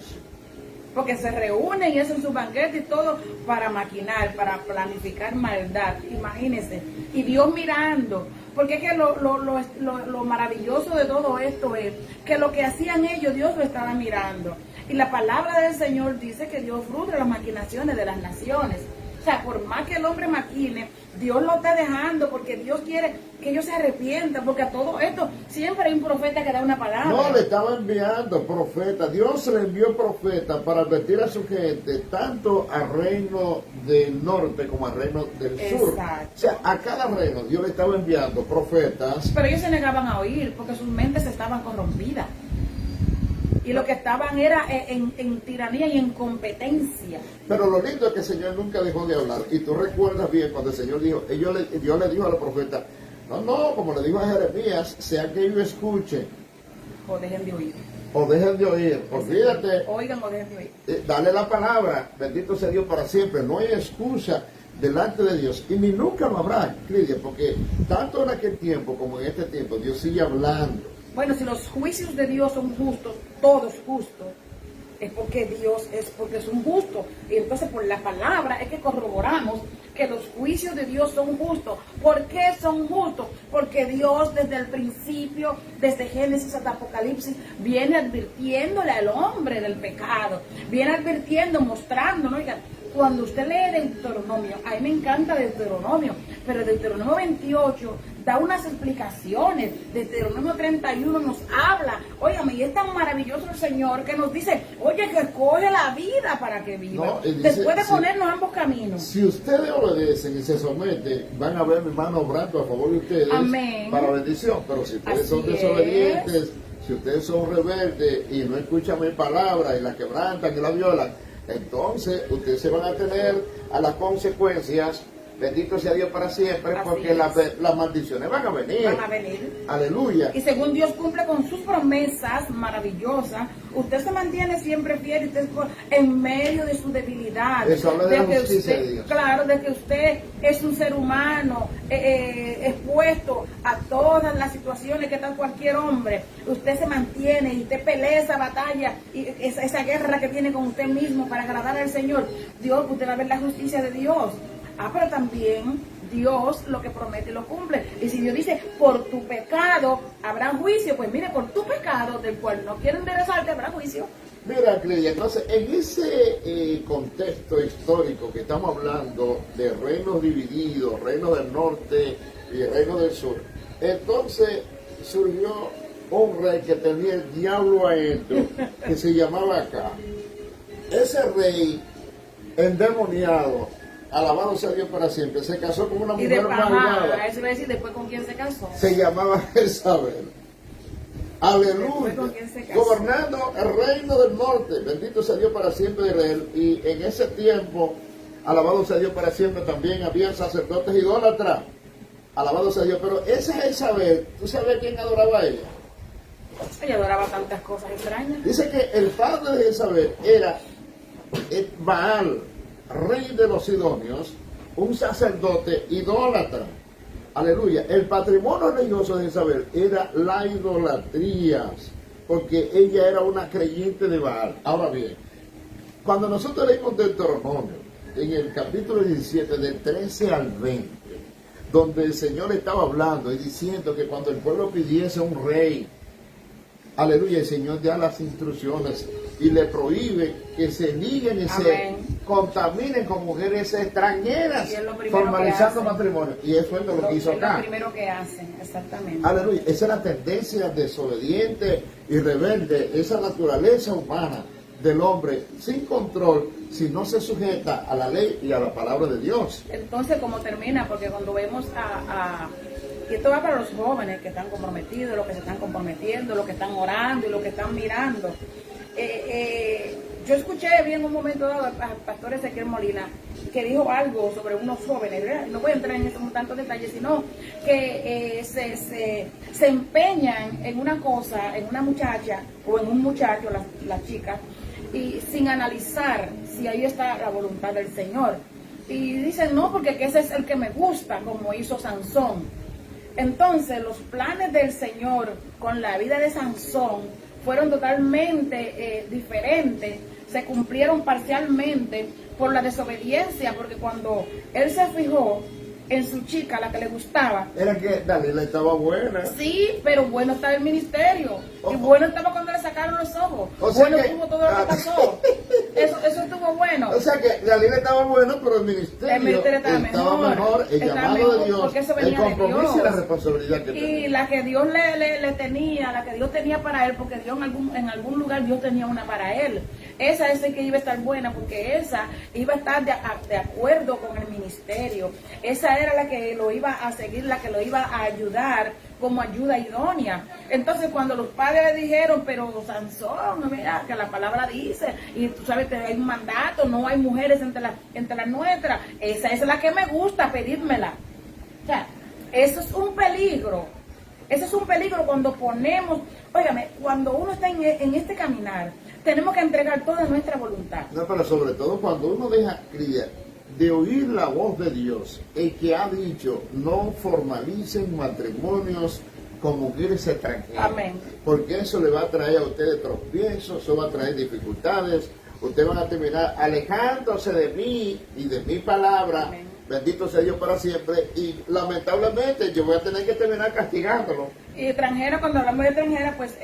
porque se reúnen y hacen su banquete y todo para maquinar, para planificar maldad, imagínense, y Dios mirando, porque es que lo maravilloso de todo esto es que lo que hacían ellos, Dios lo estaba mirando, y la palabra del Señor dice que Dios frustra las maquinaciones de las naciones. O sea, por más que el hombre maquine, Dios lo está dejando porque Dios quiere que ellos se arrepientan, porque a todo esto siempre hay un profeta que da una palabra. No, le estaba enviando profeta. Dios le envió profeta para advertir a su gente, tanto al reino del norte como al reino del sur. Exacto. O sea, a cada reino Dios le estaba enviando profetas. Pero ellos se negaban a oír porque sus mentes estaban corrompidas. Y lo que estaban era en tiranía y en competencia. Pero lo lindo es que el Señor nunca dejó de hablar. Y tú recuerdas bien cuando el Señor dijo, Dios le dijo a los profetas, no, como le dijo a Jeremías, sea que ellos escuchen O dejen de oír. o dejen de oír. Olvídate, Oigan o dejen de oír. dale la palabra, bendito sea Dios para siempre. No hay excusa delante de Dios y ni nunca lo habrá, Lidia, porque tanto en aquel tiempo como en este tiempo Dios sigue hablando. Bueno, si los juicios de Dios son justos, todos justos, es porque son justos. Y entonces por la palabra es que corroboramos que los juicios de Dios son justos. ¿Por qué son justos? Porque Dios desde el principio, desde Génesis hasta Apocalipsis, viene advirtiéndole al hombre del pecado, viene advirtiendo, mostrando, ¿no? Oigan, cuando usted lee Deuteronomio, a mí me encanta Deuteronomio, pero Deuteronomio 28 da unas explicaciones, Deuteronomio 31 nos habla, óigame, y es tan maravilloso el Señor que nos dice, oye, que escoge la vida para que viva, No, y dice, después de sí, ponernos ambos caminos. si ustedes obedecen y se someten, van a ver mi mano obrando a favor de ustedes. Amén. Para bendición. Pero si ustedes Así son desobedientes, si ustedes son rebeldes y no escuchan mi palabra y la quebrantan y la violan, entonces ustedes se van a tener a las consecuencias. Bendito sea Dios para siempre, Así porque es. las maldiciones van a venir. Van a venir. Aleluya. Y según Dios cumple con sus promesas maravillosas, usted se mantiene siempre fiel y usted en medio de su debilidad. Eso habla de la que justicia usted, de Dios. Claro, de que usted es un ser humano expuesto a todas las situaciones que está cualquier hombre. Usted se mantiene y usted pelea esa batalla y esa guerra que tiene con usted mismo para agradar al Señor. Dios, usted va a ver la justicia de Dios. Pero también Dios lo que promete lo cumple. Y si Dios dice, por tu pecado habrá juicio, pues mire, por tu pecado del cual no quiero enderezarte habrá juicio. Mira, Clelia, entonces en ese contexto histórico que estamos hablando de reinos divididos, reino del norte y reino del sur, entonces surgió un rey que tenía el diablo adentro, que se llamaba Acab. Ese rey endemoniado alabado sea Dios para siempre, se casó con una Y de mujer ajá, malvada. eso iba a decir después con quién se casó. Se llamaba Jezabel. Después, ¿con Aleluya. quién se casó? Gobernando el reino del norte. Bendito sea Dios para siempre de Israel. Y en ese tiempo, alabado sea Dios para siempre, también había sacerdotes idólatras. Alabado sea Dios. Pero esa Jezabel, ¿tú sabes quién adoraba a ella? Ella adoraba tantas cosas extrañas. Dice que el padre de Jezabel era Baal, rey de los sidonios, un sacerdote idólatra. Aleluya. El patrimonio religioso de Jezabel era la idolatría, porque ella era una creyente de Baal. Ahora bien, cuando nosotros leímos Deuteronomio, en el capítulo 17, del 13 al 20, donde el Señor estaba hablando y diciendo que cuando el pueblo pidiese un rey, aleluya, el Señor da las instrucciones y le prohíbe que se liguen y Amén. se contaminen con mujeres extranjeras, Y es lo primero formalizando que hacen. matrimonio. Y eso es lo que hizo Es lo acá. primero que hacen, exactamente. Aleluya, esa es la tendencia desobediente y rebelde, esa naturaleza humana del hombre sin control, si no se sujeta a la ley y a la palabra de Dios. Entonces, ¿cómo termina? Porque cuando vemos y esto va para los jóvenes que están comprometidos, los que se están comprometiendo, los que están orando y los que están mirando. Yo escuché bien en un momento dado al pastor Ezequiel Molina que dijo algo sobre unos jóvenes, ¿verdad? No voy a entrar en esos tantos detalles, sino que se empeñan en una cosa, en una muchacha o en un muchacho, la chica, y sin analizar si ahí está la voluntad del Señor. Y dicen, no, porque ese es el que me gusta, como hizo Sansón. Entonces, los planes del Señor con la vida de Sansón fueron totalmente diferentes, se cumplieron parcialmente por la desobediencia, porque cuando él se fijó en su chica, la que le gustaba, Era que Dalila estaba buena. sí, pero bueno estaba el ministerio, y bueno estaba cuando le sacaron los ojos, O sea bueno que- estuvo todo lo que pasó, eso estuvo bueno. O sea que Dalila estaba bueno, pero el ministerio, estaba mejor, el estaba llamado mejor, de Dios, porque eso el venía de compromiso y Dios. la responsabilidad que Y tenía. la que Dios le tenía, la que Dios tenía para él, porque Dios en algún lugar Dios tenía una para él. Esa es la que iba a estar buena, porque esa iba a estar de acuerdo con el ministerio. Esa era la que lo iba a seguir, la que lo iba a ayudar como ayuda idónea. Entonces cuando los padres le dijeron, pero Sansón, mira, que la palabra dice, y tú sabes que hay un mandato, no hay mujeres entre las nuestras, esa es la que me gusta, pedírmela. O sea, eso es un peligro. Eso es un peligro cuando ponemos, óigame, cuando uno está en este caminar, tenemos que entregar toda nuestra voluntad. No, pero sobre todo cuando uno deja cría de oír la voz de Dios, el que ha dicho, no formalicen matrimonios con mujeres extranjeras. Amén. Porque eso le va a traer a ustedes tropiezos, eso va a traer dificultades. Ustedes van a terminar alejándose de mí y de mi palabra. Amén. Bendito sea Dios para siempre. Y lamentablemente yo voy a tener que terminar castigándolo. Y extranjera, cuando hablamos de extranjera, pues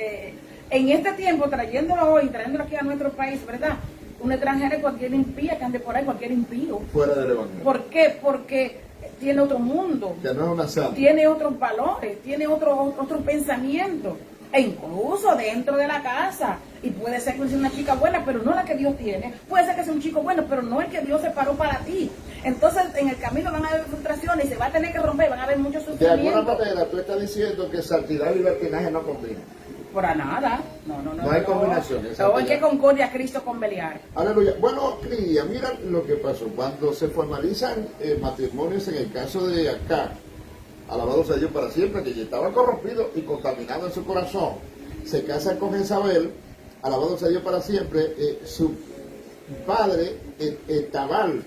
en este tiempo, trayéndolo hoy, trayéndolo aquí a nuestro país, ¿verdad? Una extranjera es cualquier impía que ande por ahí, cualquier impío. Fuera del evangelio. ¿Por qué? Porque tiene otro mundo, Que no es una santa. tiene otros valores, tiene otro pensamiento. E incluso dentro de la casa. Y puede ser que sea una chica buena, pero no la que Dios tiene. Puede ser que sea un chico bueno, pero no el que Dios separó para ti. Entonces, en el camino van a haber frustraciones y se va a tener que romper, van a haber muchos De alguna sufrimientos. manera tú estás diciendo que santidad y libertinaje no combinan. Para nada. No. No hay combinación, esa No, hay tía. que concordia Cristo con Beliar. Aleluya. Bueno, Cría, mira lo que pasó. Cuando se formalizan matrimonios en el caso de acá, alabado sea Dios para siempre, que ya estaba corrompido y contaminado en su corazón, se casa con Jezabel, alabado sea Dios para siempre, su padre, Tabal,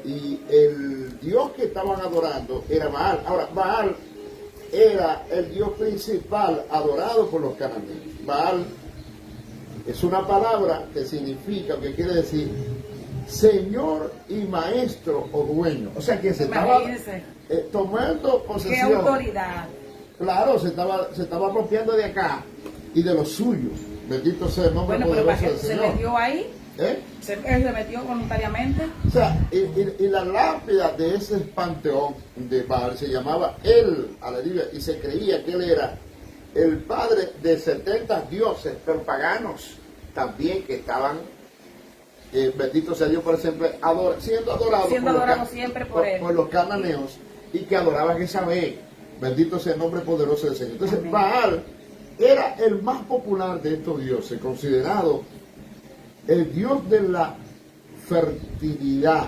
y el Dios que estaban adorando era Baal. Ahora, Baal era el Dios principal adorado por los cananeos. Baal es una palabra que significa, que quiere decir señor y maestro o dueño. O sea que se estaba Imagínense. tomando Qué posesión. autoridad. Claro, se estaba apropiando de acá y de lo suyo. Bendito sea el nombre Bueno, pero para poderoso que del se Señor. metió ahí, ¿Eh? él se metió voluntariamente. O sea, y la lápida de ese panteón de Baal se llamaba él, aleluya, y se creía que él era el padre de 70 dioses, pero paganos también que estaban bendito sea Dios por siempre, siendo adorado siempre por él. Por los cananeos, y que adoraban a Jezabel. Bendito sea el nombre poderoso del Señor. Entonces, amén. Baal era el más popular de estos dioses, considerado el dios de la fertilidad.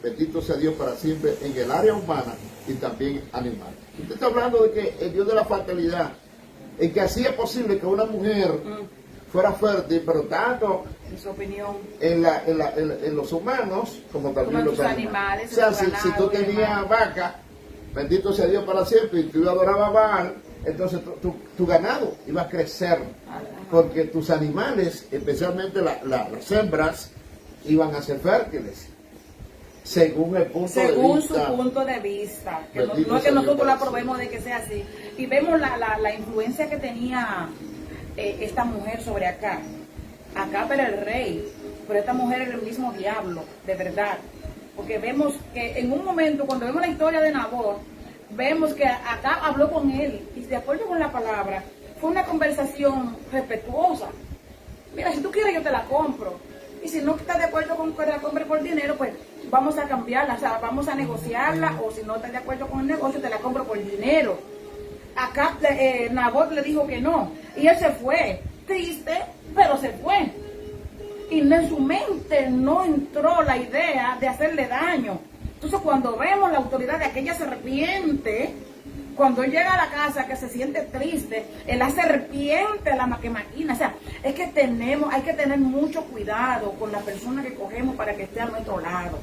Bendito sea Dios para siempre en el área humana y también animal. Usted está hablando de que el dios de la fertilidad, el que hacía posible que una mujer fuera fértil, pero tanto en su opinión en los humanos como también en los animales. O sea, si tú tenías vaca, bendito sea Dios para siempre, y tú adorabas a Baal, entonces tu ganado iba a crecer, porque tus animales, especialmente las hembras, iban a ser fértiles. Según su punto de vista, que no es que nosotros la probemos de que sea así. Y vemos la influencia que tenía esta mujer sobre acá. Acá era el rey, pero esta mujer era el mismo diablo, de verdad. Porque vemos que en un momento, cuando vemos la historia de Nabot, vemos que acá habló con él, y de acuerdo con la palabra, fue una conversación respetuosa. Mira, si tú quieres yo te la compro. Y si no estás de acuerdo con que la compre por dinero, pues vamos a cambiarla, o sea, vamos a negociarla, o si no estás de acuerdo con el negocio, te la compro por dinero. Acá Nabot le dijo que no, y él se fue, triste, pero se fue. Y en su mente no entró la idea de hacerle daño. Entonces cuando vemos la autoridad de aquella serpiente, cuando él llega a la casa que se siente triste, es la serpiente la que maquina. O sea, es que hay que tener mucho cuidado con la persona que cogemos para que esté a nuestro lado.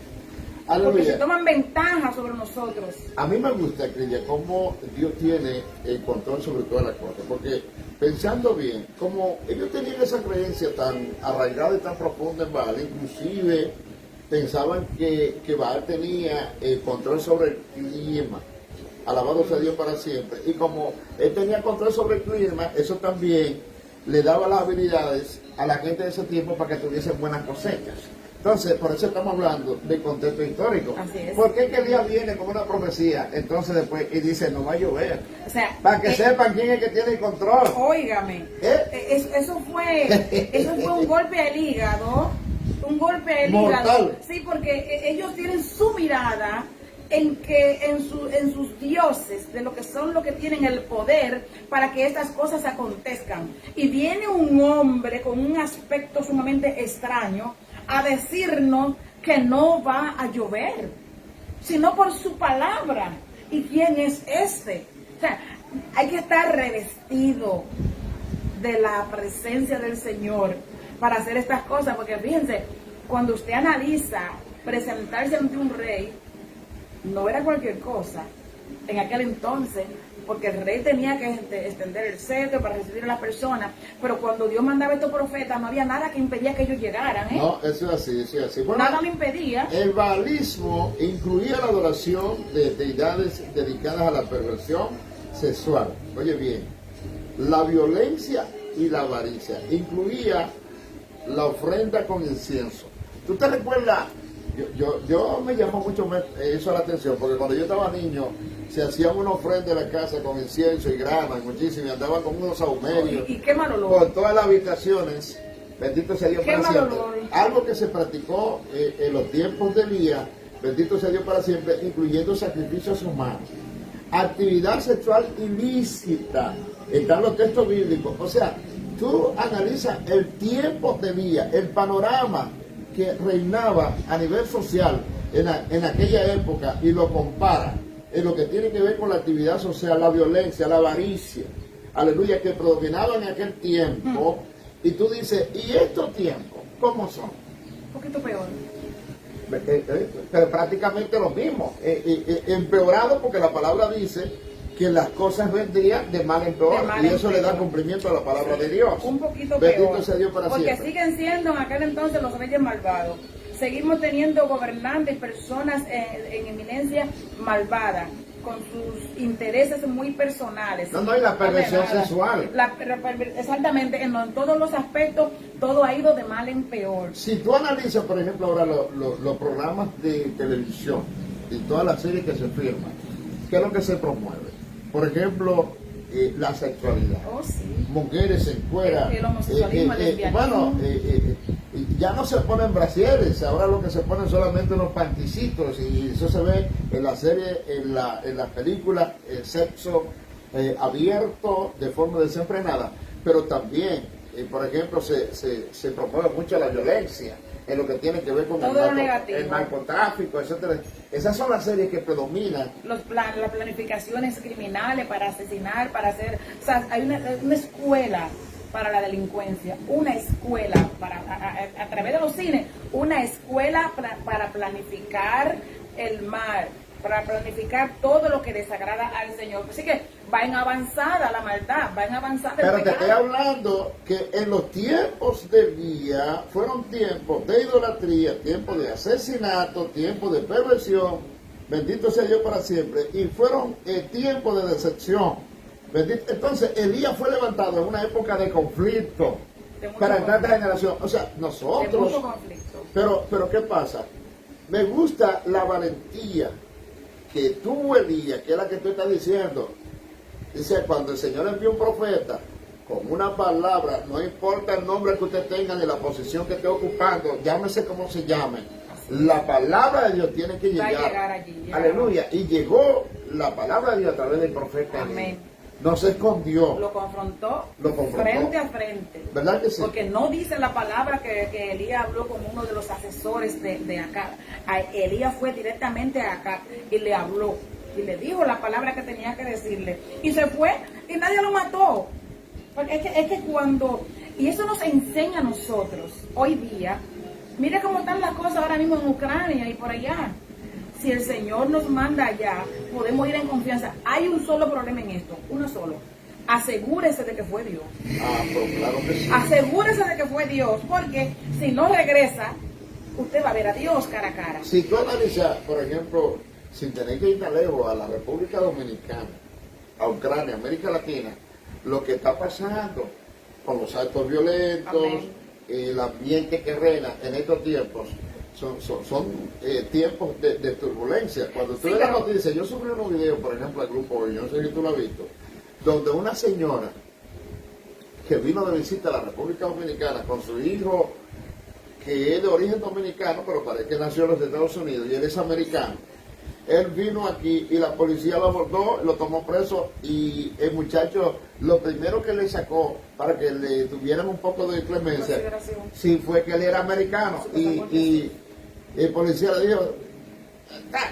Aleluya. Porque se toman ventaja sobre nosotros. A mí me gusta, Crilia, cómo Dios tiene el control sobre todas las cosas, porque pensando bien, como ellos tenían esa creencia tan arraigada y tan profunda en Baal, inclusive pensaban que Baal tenía el control sobre el clima. Alabado sea Dios para siempre. Y como él tenía control sobre el clima, eso también le daba las habilidades a la gente de ese tiempo para que tuviesen buenas cosechas. Entonces, por eso estamos hablando de contexto histórico. Así es. Porque es que Elías viene como una profecía, entonces después y dice, no va a llover. O sea, para que sepan quién es el que tiene el control. Óigame, eso fue un golpe al hígado. Un golpe al hígado. Sí, porque ellos tienen su mirada en sus dioses, de lo que tienen el poder para que estas cosas acontezcan. Y viene un hombre con un aspecto sumamente extraño a decirnos que no va a llover, sino por su palabra. ¿Y quién es este? O sea, hay que estar revestido de la presencia del Señor para hacer estas cosas, porque fíjense, cuando usted analiza presentarse ante un rey, no era cualquier cosa en aquel entonces, porque el rey tenía que extender el cetro para recibir a la persona, pero cuando Dios mandaba a estos profetas no había nada que impedía que ellos llegaran, No, eso es así, eso es así. Bueno, nada lo impedía. El baalismo incluía la adoración de deidades dedicadas a la perversión sexual. Oye bien, la violencia y la avaricia, incluía la ofrenda con incienso. ¿Tú te recuerdas? Yo me llamó mucho eso la atención, porque cuando yo estaba niño se hacían una ofrenda en la casa con incienso y grana, muchísimo, y andaban con unos saumerios y qué mal olor por todas las habitaciones. Bendito sea Dios para siempre. Algo que se practicó en los tiempos de Elías, bendito sea Dios para siempre, incluyendo sacrificios humanos, actividad sexual ilícita. Están los textos bíblicos. O sea, tú analizas el tiempo de Elías, el panorama que reinaba a nivel social en aquella época, y lo compara en lo que tiene que ver con la actividad social, la violencia, la avaricia, aleluya, que predominaba en aquel tiempo. Y tú dices, ¿y estos tiempos cómo son? Un poquito peor. Pero prácticamente lo mismo, empeorado, porque la palabra dice que las cosas vendrían de mal en peor, y eso le da cumplimiento a la palabra de Dios. Un poquito bendito peor, sea Dios para porque siempre. siguen siendo en aquel entonces los reyes malvados. Seguimos teniendo gobernantes, personas en eminencia malvada, con sus intereses muy personales. No, y la perversión sexual. Exactamente, en todos los aspectos, todo ha ido de mal en peor. Si tú analizas, por ejemplo, ahora los programas de televisión y todas las series que se firman, ¿qué es lo que se promueve? Por ejemplo, la sexualidad. Oh, sí. Mujeres en cuera. El homosexualismo, el lesbianismo. Bueno, ya no se ponen brasieres, ahora lo que se ponen solamente unos panticitos, y eso se ve en la serie, en la película, el sexo abierto de forma desenfrenada, pero también, por ejemplo, se promueve mucho la violencia en lo que tiene que ver con el narcotráfico, etcétera. Esas son las series que predominan. Las planificaciones criminales para asesinar, para hacer... O sea, hay una escuela para la delincuencia, una escuela a través de los cines, una escuela para planificar el mal, para planificar todo lo que desagrada al Señor. Así que va en avanzada la maldad, va en avanzada el Pero pecado. te estoy hablando que en los tiempos del día fueron tiempos de idolatría, tiempos de asesinato, tiempos de perversión, bendito sea Dios para siempre, y fueron tiempos de decepción. Bendito. Entonces Elías fue levantado en una época de conflicto para esta generación. O sea, nosotros... De mucho conflicto. Pero ¿qué pasa? Me gusta la valentía que tuvo Elías, que es la que tú estás diciendo. Dice, cuando el Señor envió un profeta con una palabra, no importa el nombre que usted tenga ni la posición que esté ocupando, llámese como se llame, la palabra de Dios tiene que llegar. Allí, aleluya. Y llegó la palabra de Dios a través del profeta. Amén. No se escondió. Lo confrontó frente a frente. ¿Verdad que sí? Porque no dice la palabra que Elías habló con uno de los asesores de Acab. Elías fue directamente a Acab y le habló. Y le dijo la palabra que tenía que decirle. Y se fue y nadie lo mató. Porque es que cuando... Y eso nos enseña a nosotros, hoy día, mire cómo están las cosas ahora mismo en Ucrania y por allá. Si el Señor nos manda allá, podemos ir en confianza. Hay un solo problema en esto, uno solo. Asegúrese de que fue Dios. Pues claro que sí. Asegúrese de que fue Dios, porque si no regresa, usted va a ver a Dios cara a cara. Si tú analizas, por ejemplo, sin tener que ir tan lejos, a la República Dominicana, a Ucrania, América Latina, lo que está pasando con los actos violentos, el ambiente que reina en estos tiempos, son tiempos de turbulencia. Cuando usted ve la noticia, yo subí unos videos, por ejemplo, al grupo, yo no sé si tú lo has visto, donde una señora que vino de visita a la República Dominicana con su hijo, que es de origen dominicano, pero parece que nació en los Estados Unidos y él es americano. Él vino aquí y la policía lo abordó, lo tomó preso, y el muchacho, lo primero que le sacó para que le tuvieran un poco de clemencia, sí, fue que él era americano, y el policía le dijo,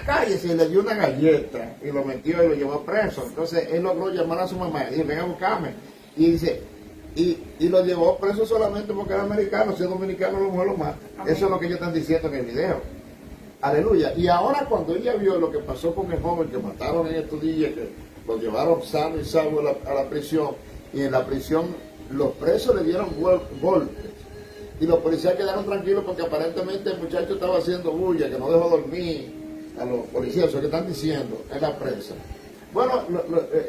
cállese, y le dio una galleta y lo metió y lo llevó preso. Entonces él logró llamar a su mamá y dijo, ven a buscarme, y dice, y lo llevó preso solamente porque era americano. Si es dominicano, a lo mejor lo mata. Eso es lo que ellos están diciendo en el video. Aleluya. Y ahora cuando ella vio lo que pasó con el joven que mataron en estos días, que lo llevaron sano y salvo a la prisión, y en la prisión los presos le dieron golpes, y los policías quedaron tranquilos porque aparentemente el muchacho estaba haciendo bulla, que no dejó dormir a los policías. Eso que están diciendo en la prensa. Bueno,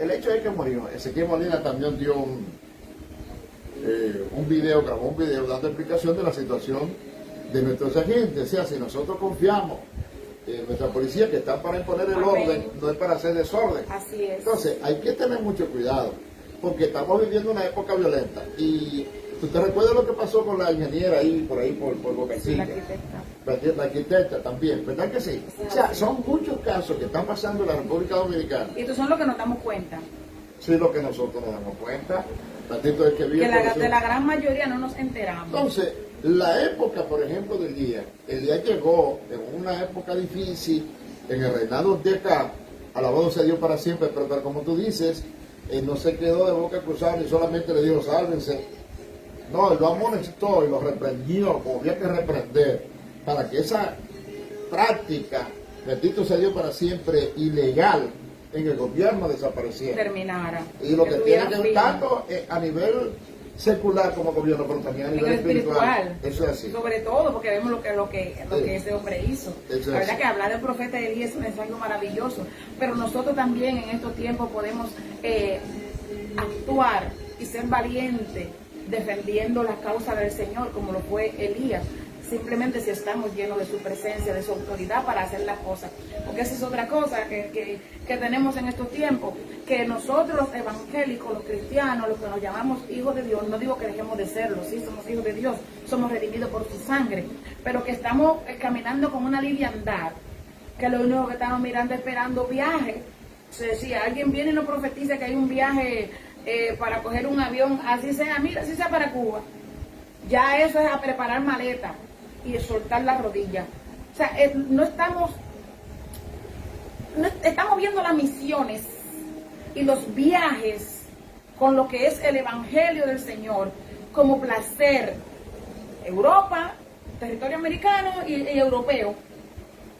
el hecho es que murió. Ezequiel Molina también dio un video, grabó un video dando explicación de la situación de nuestros agentes. O sea, si nosotros confiamos en nuestra policía, que está para imponer el orden, no es para hacer desorden. Así es. Entonces hay que tener mucho cuidado, porque estamos viviendo una época violenta. Y ¿tú te recuerdas lo que pasó con la ingeniera ahí, por Boca Chica? La arquitecta. La arquitecta también, ¿verdad que sí? O sea, son muchos casos que están pasando en la República Dominicana. Y estos son los que nos damos cuenta. Sí, lo que nosotros nos damos cuenta. Tantito es que de la gran mayoría no nos enteramos. Entonces, la época, por ejemplo, del día, el día llegó en una época difícil, en el reinado de acá, alabado sea Dios para siempre, pero como tú dices, no se quedó de boca cruzada ni solamente le dijo sálvense. No, él lo amonestó y lo reprendió como había que reprender, para que esa práctica, bendito sea Dios para siempre, ilegal en el gobierno desapareciera. Terminara. Y lo que tiene que ver tanto a nivel secular como gobierno, pero también a nivel espiritual. Eso es así. Sobre todo porque vemos lo que ese hombre hizo. Eso la verdad que hablar del profeta Elías es algo maravilloso, pero nosotros también en estos tiempos podemos actuar y ser valientes defendiendo la causa del Señor, como lo fue Elías. simplemente si estamos llenos de su presencia, de su autoridad para hacer las cosas. Porque esa es otra cosa que tenemos en estos tiempos, que nosotros los evangélicos, los cristianos, los que nos llamamos hijos de Dios, no digo que dejemos de serlo, sí somos hijos de Dios, somos redimidos por su sangre, pero que estamos caminando con una liviandad, que lo único que estamos mirando esperando viaje. O sea, si alguien viene y nos profetiza que hay un viaje para coger un avión, así sea, mira, así sea para Cuba, ya eso es a preparar maleta y soltar la rodilla. O sea, estamos viendo las misiones y los viajes con lo que es el evangelio del Señor como placer. Europa, territorio americano y europeo,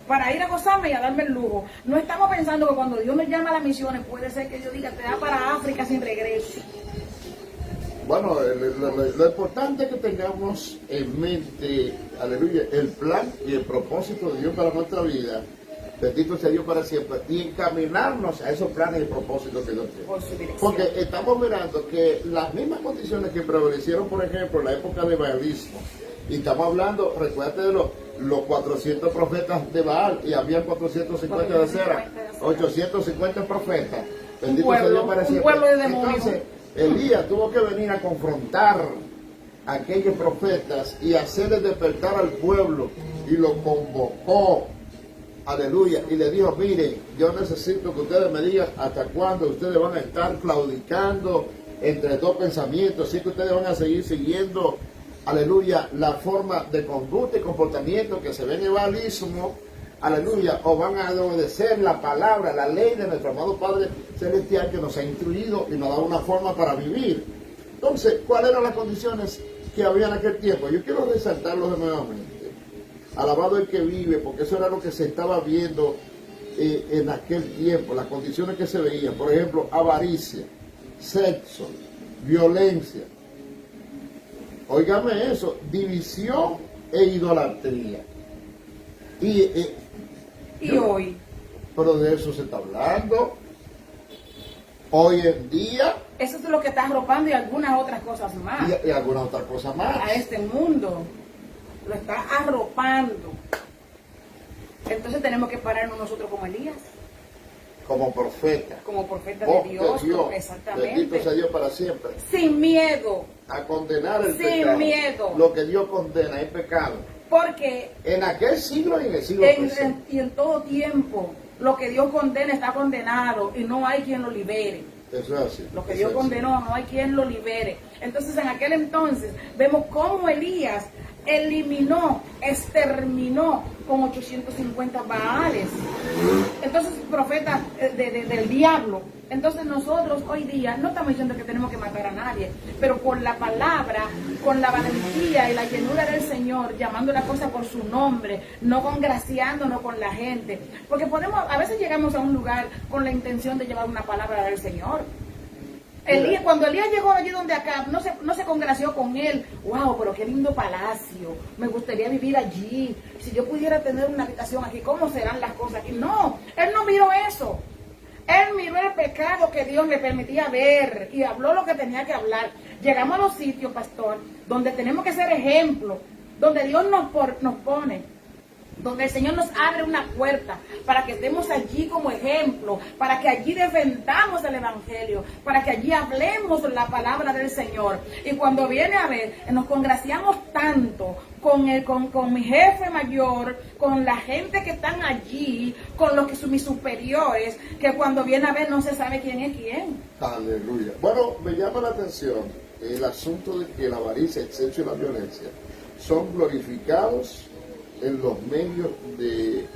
para ir a gozarme y a darme el lujo. No estamos pensando que cuando Dios me llama a las misiones, puede ser que Dios diga, te da para África sin regreso. Bueno, lo importante es que tengamos en mente, aleluya, el plan y el propósito de Dios para nuestra vida. Bendito sea Dios para siempre. Y encaminarnos a esos planes y propósitos que Dios tiene. Por su dirección. Porque estamos mirando que las mismas condiciones que prevalecieron, por ejemplo, en la época de Baalismo, y estamos hablando, recuérdate de los 400 profetas de Baal, y había 450 de Acera, 850 profetas. Bendito sea Dios para siempre. Un pueblo de demonios. Entonces, Elías tuvo que venir a confrontar a aquellos profetas y hacerles despertar al pueblo, y lo convocó. Aleluya, y le dijo, mire, yo necesito que ustedes me digan hasta cuándo ustedes van a estar claudicando entre dos pensamientos, así que ustedes van a seguir siguiendo, aleluya, la forma de conducta y comportamiento que se ve en el baalismo, aleluya, o van a obedecer la palabra, la ley de nuestro amado Padre Celestial que nos ha instruido y nos da una forma para vivir. Entonces, ¿cuáles eran las condiciones que había en aquel tiempo? Yo quiero resaltarlo de nuevamente. Alabado el que vive, porque eso era lo que se estaba viendo en aquel tiempo, las condiciones que se veían. Por ejemplo, avaricia, sexo, violencia. Óigame eso, división e idolatría. Y hoy. Pero de eso se está hablando. Hoy en día. Eso es lo que está arropando y algunas otras cosas más. Y algunas otras cosas más. A este mundo. Lo está arropando. Entonces tenemos que pararnos nosotros como Elías. Como profeta. Como profeta de Dios. Exactamente. Bendito sea Dios para siempre. Sin miedo. A condenar el sin pecado. Sin miedo. Lo que Dios condena es pecado. Porque en aquel siglo y en el siglo presente. Y en todo tiempo, lo que Dios condena está condenado y no hay quien lo libere. Eso es así. Lo que Dios condenó, no hay quien lo libere. Entonces, en aquel entonces, vemos cómo Elías eliminó, exterminó con 850 Baales. Entonces, profeta del diablo. Entonces, nosotros hoy día no estamos diciendo que tenemos que matar a nadie, pero con la palabra, con la valentía y la llenura del Señor, llamando la cosa por su nombre, no congraciándonos con la gente. Porque a veces llegamos a un lugar con la intención de llevar una palabra del Señor. Cuando Elías llegó allí donde Acab, no se congració con él. Wow, pero qué lindo palacio. Me gustaría vivir allí. Si yo pudiera tener una habitación aquí, ¿cómo serán las cosas aquí? No, él no miró eso. Él miró el pecado que Dios le permitía ver y habló lo que tenía que hablar. Llegamos a los sitios, pastor, donde tenemos que ser ejemplo, donde Dios nos pone, donde el Señor nos abre una puerta para que estemos allí como ejemplo, para que allí defendamos el Evangelio, para que allí hablemos la palabra del Señor. Y cuando viene a ver, nos congraciamos tanto con mi jefe mayor, con la gente que están allí, con los que son mis superiores, que cuando viene a ver no se sabe quién es quién. Aleluya. Bueno, me llama la atención el asunto de que la avaricia, el sexo y la violencia son glorificados en los medios de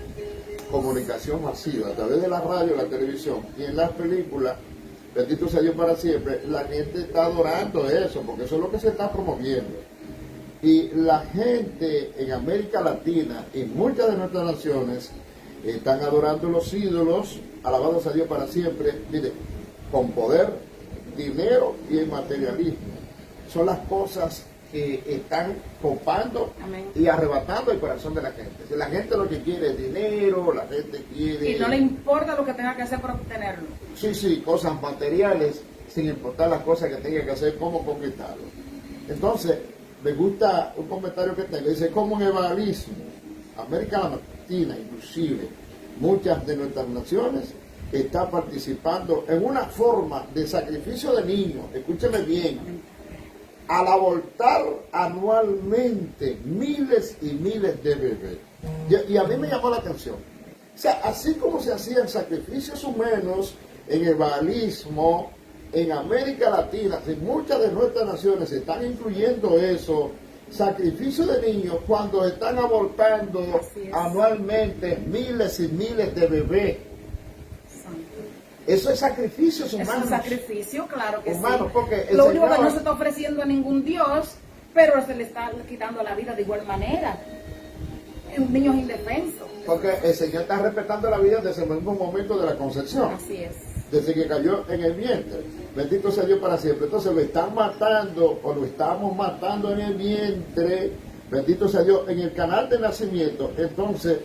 comunicación masiva, a través de la radio, la televisión y en las películas. Bendito sea Dios para siempre. La gente está adorando eso, porque eso es lo que se está promoviendo. Y la gente en América Latina y muchas de nuestras naciones están adorando los ídolos, alabados a Dios para siempre, mire, con poder, dinero y el materialismo. Son las cosas que están copando y arrebatando el corazón de la gente. Si la gente lo que quiere es dinero, la gente quiere... Y no le importa lo que tenga que hacer para obtenerlo. Sí, cosas materiales, sin importar las cosas que tenga que hacer, cómo conquistarlo. Entonces, me gusta un comentario que tengo, dice, como en el evangelismo, América Latina inclusive, muchas de nuestras naciones están participando en una forma de sacrificio de niños, escúcheme bien, al abortar anualmente miles y miles de bebés. Y a mí me llamó la atención. O sea, así como se hacían sacrificios humanos en el baalismo, en América Latina, en muchas de nuestras naciones se están incluyendo eso, sacrificio de niños, cuando están abortando anualmente miles y miles de bebés. Eso es sacrificios humanos. Es un sacrificio, claro que humanos, sí. Porque Lo único que no se está ofreciendo a ningún Dios, pero se le está quitando la vida de igual manera. Niños indefensos. Porque el Señor está respetando la vida desde el mismo momento de la concepción. Así es. Desde que cayó en el vientre. Bendito sea Dios para siempre. Entonces lo están matando, o lo estamos matando en el vientre. Bendito sea Dios, en el canal de nacimiento. Entonces,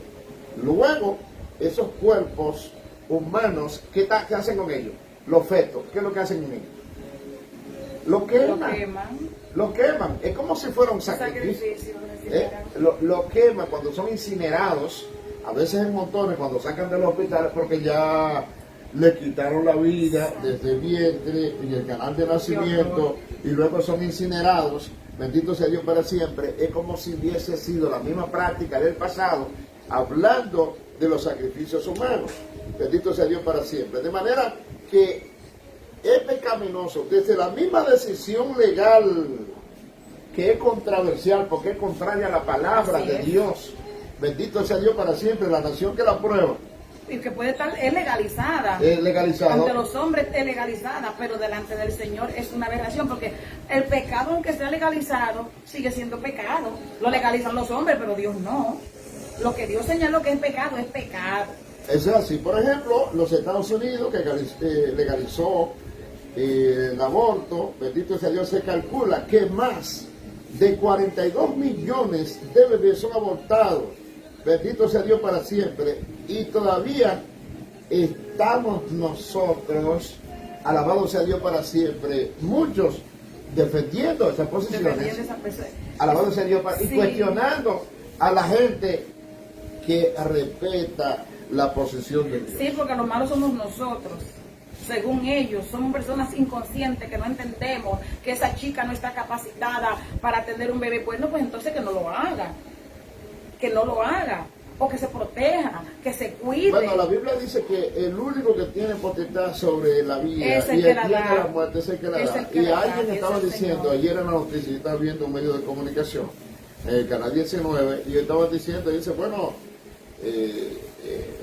luego, esos cuerpos humanos, ¿qué hacen con ellos? Los fetos, ¿qué es lo que hacen con ellos? Lo queman. Lo queman. Es como si fuera un sacrificio. Lo queman cuando son incinerados, a veces en montones, cuando sacan del hospital, porque ya le quitaron la vida desde el vientre, en el canal de nacimiento, y luego son incinerados. Bendito sea Dios para siempre. Es como si hubiese sido la misma práctica del pasado, hablando de los sacrificios humanos. Bendito sea Dios para siempre. De manera que es pecaminoso desde la misma decisión legal, que es controversial porque es contraria a la palabra de Dios. Bendito sea Dios para siempre, la nación que la aprueba. Y que puede estar, es legalizada. Es legalizado. Ante los hombres es legalizada, pero delante del Señor es una aberración, porque el pecado, aunque sea legalizado, sigue siendo pecado. Lo legalizan los hombres, pero Dios no. Lo que Dios señaló que es pecado, es pecado. Es así. Por ejemplo, los Estados Unidos, que legalizó el aborto, bendito sea Dios, se calcula que más de 42 millones de bebés son abortados. Bendito sea Dios para siempre. Y todavía estamos nosotros, alabado sea Dios para siempre, muchos defendiendo esas posiciones. Alabado sea Dios y cuestionando a la gente que respeta la posición de Dios. Sí, porque los malos somos nosotros. Según ellos, somos personas inconscientes que no entendemos que esa chica no está capacitada para tener un bebé. Bueno, pues entonces que no lo haga. Que no lo haga. O que se proteja, que se cuide. Bueno, la Biblia dice que el único que tiene potestad sobre la vida y el que tiene la muerte es el que la da. Y alguien estaba diciendo, ayer en la noticia, yo estaba viendo un medio de comunicación, en el canal 19, y estaba diciendo, dice, bueno,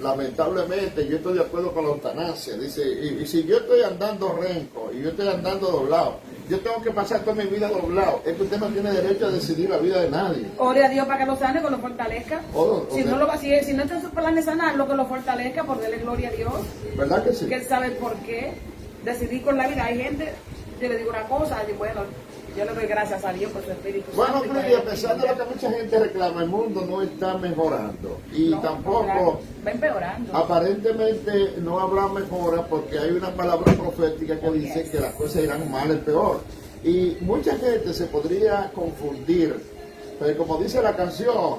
lamentablemente yo estoy de acuerdo con la eutanasia, dice, y si yo estoy andando renco y yo estoy andando doblado, yo tengo que pasar toda mi vida doblado. Es que usted no tiene derecho a decidir la vida de nadie. Ore a Dios para que lo sane, que lo fortalezca. Si no está en su plan de sanar, lo que lo fortalezca, por darle gloria a Dios. ¿Verdad que sí? Que él sabe por qué decidir con la vida. Hay gente, yo le digo una cosa, y bueno, yo le doy gracias a Dios por su Espíritu Santo. Bueno, Freddy, a pesar de lo que mucha gente reclama, el mundo no está mejorando. Y no, tampoco va empeorando. Aparentemente no habrá mejora porque hay una palabra profética que dice que las cosas irán mal y peor. Y mucha gente se podría confundir. Pero como dice la canción,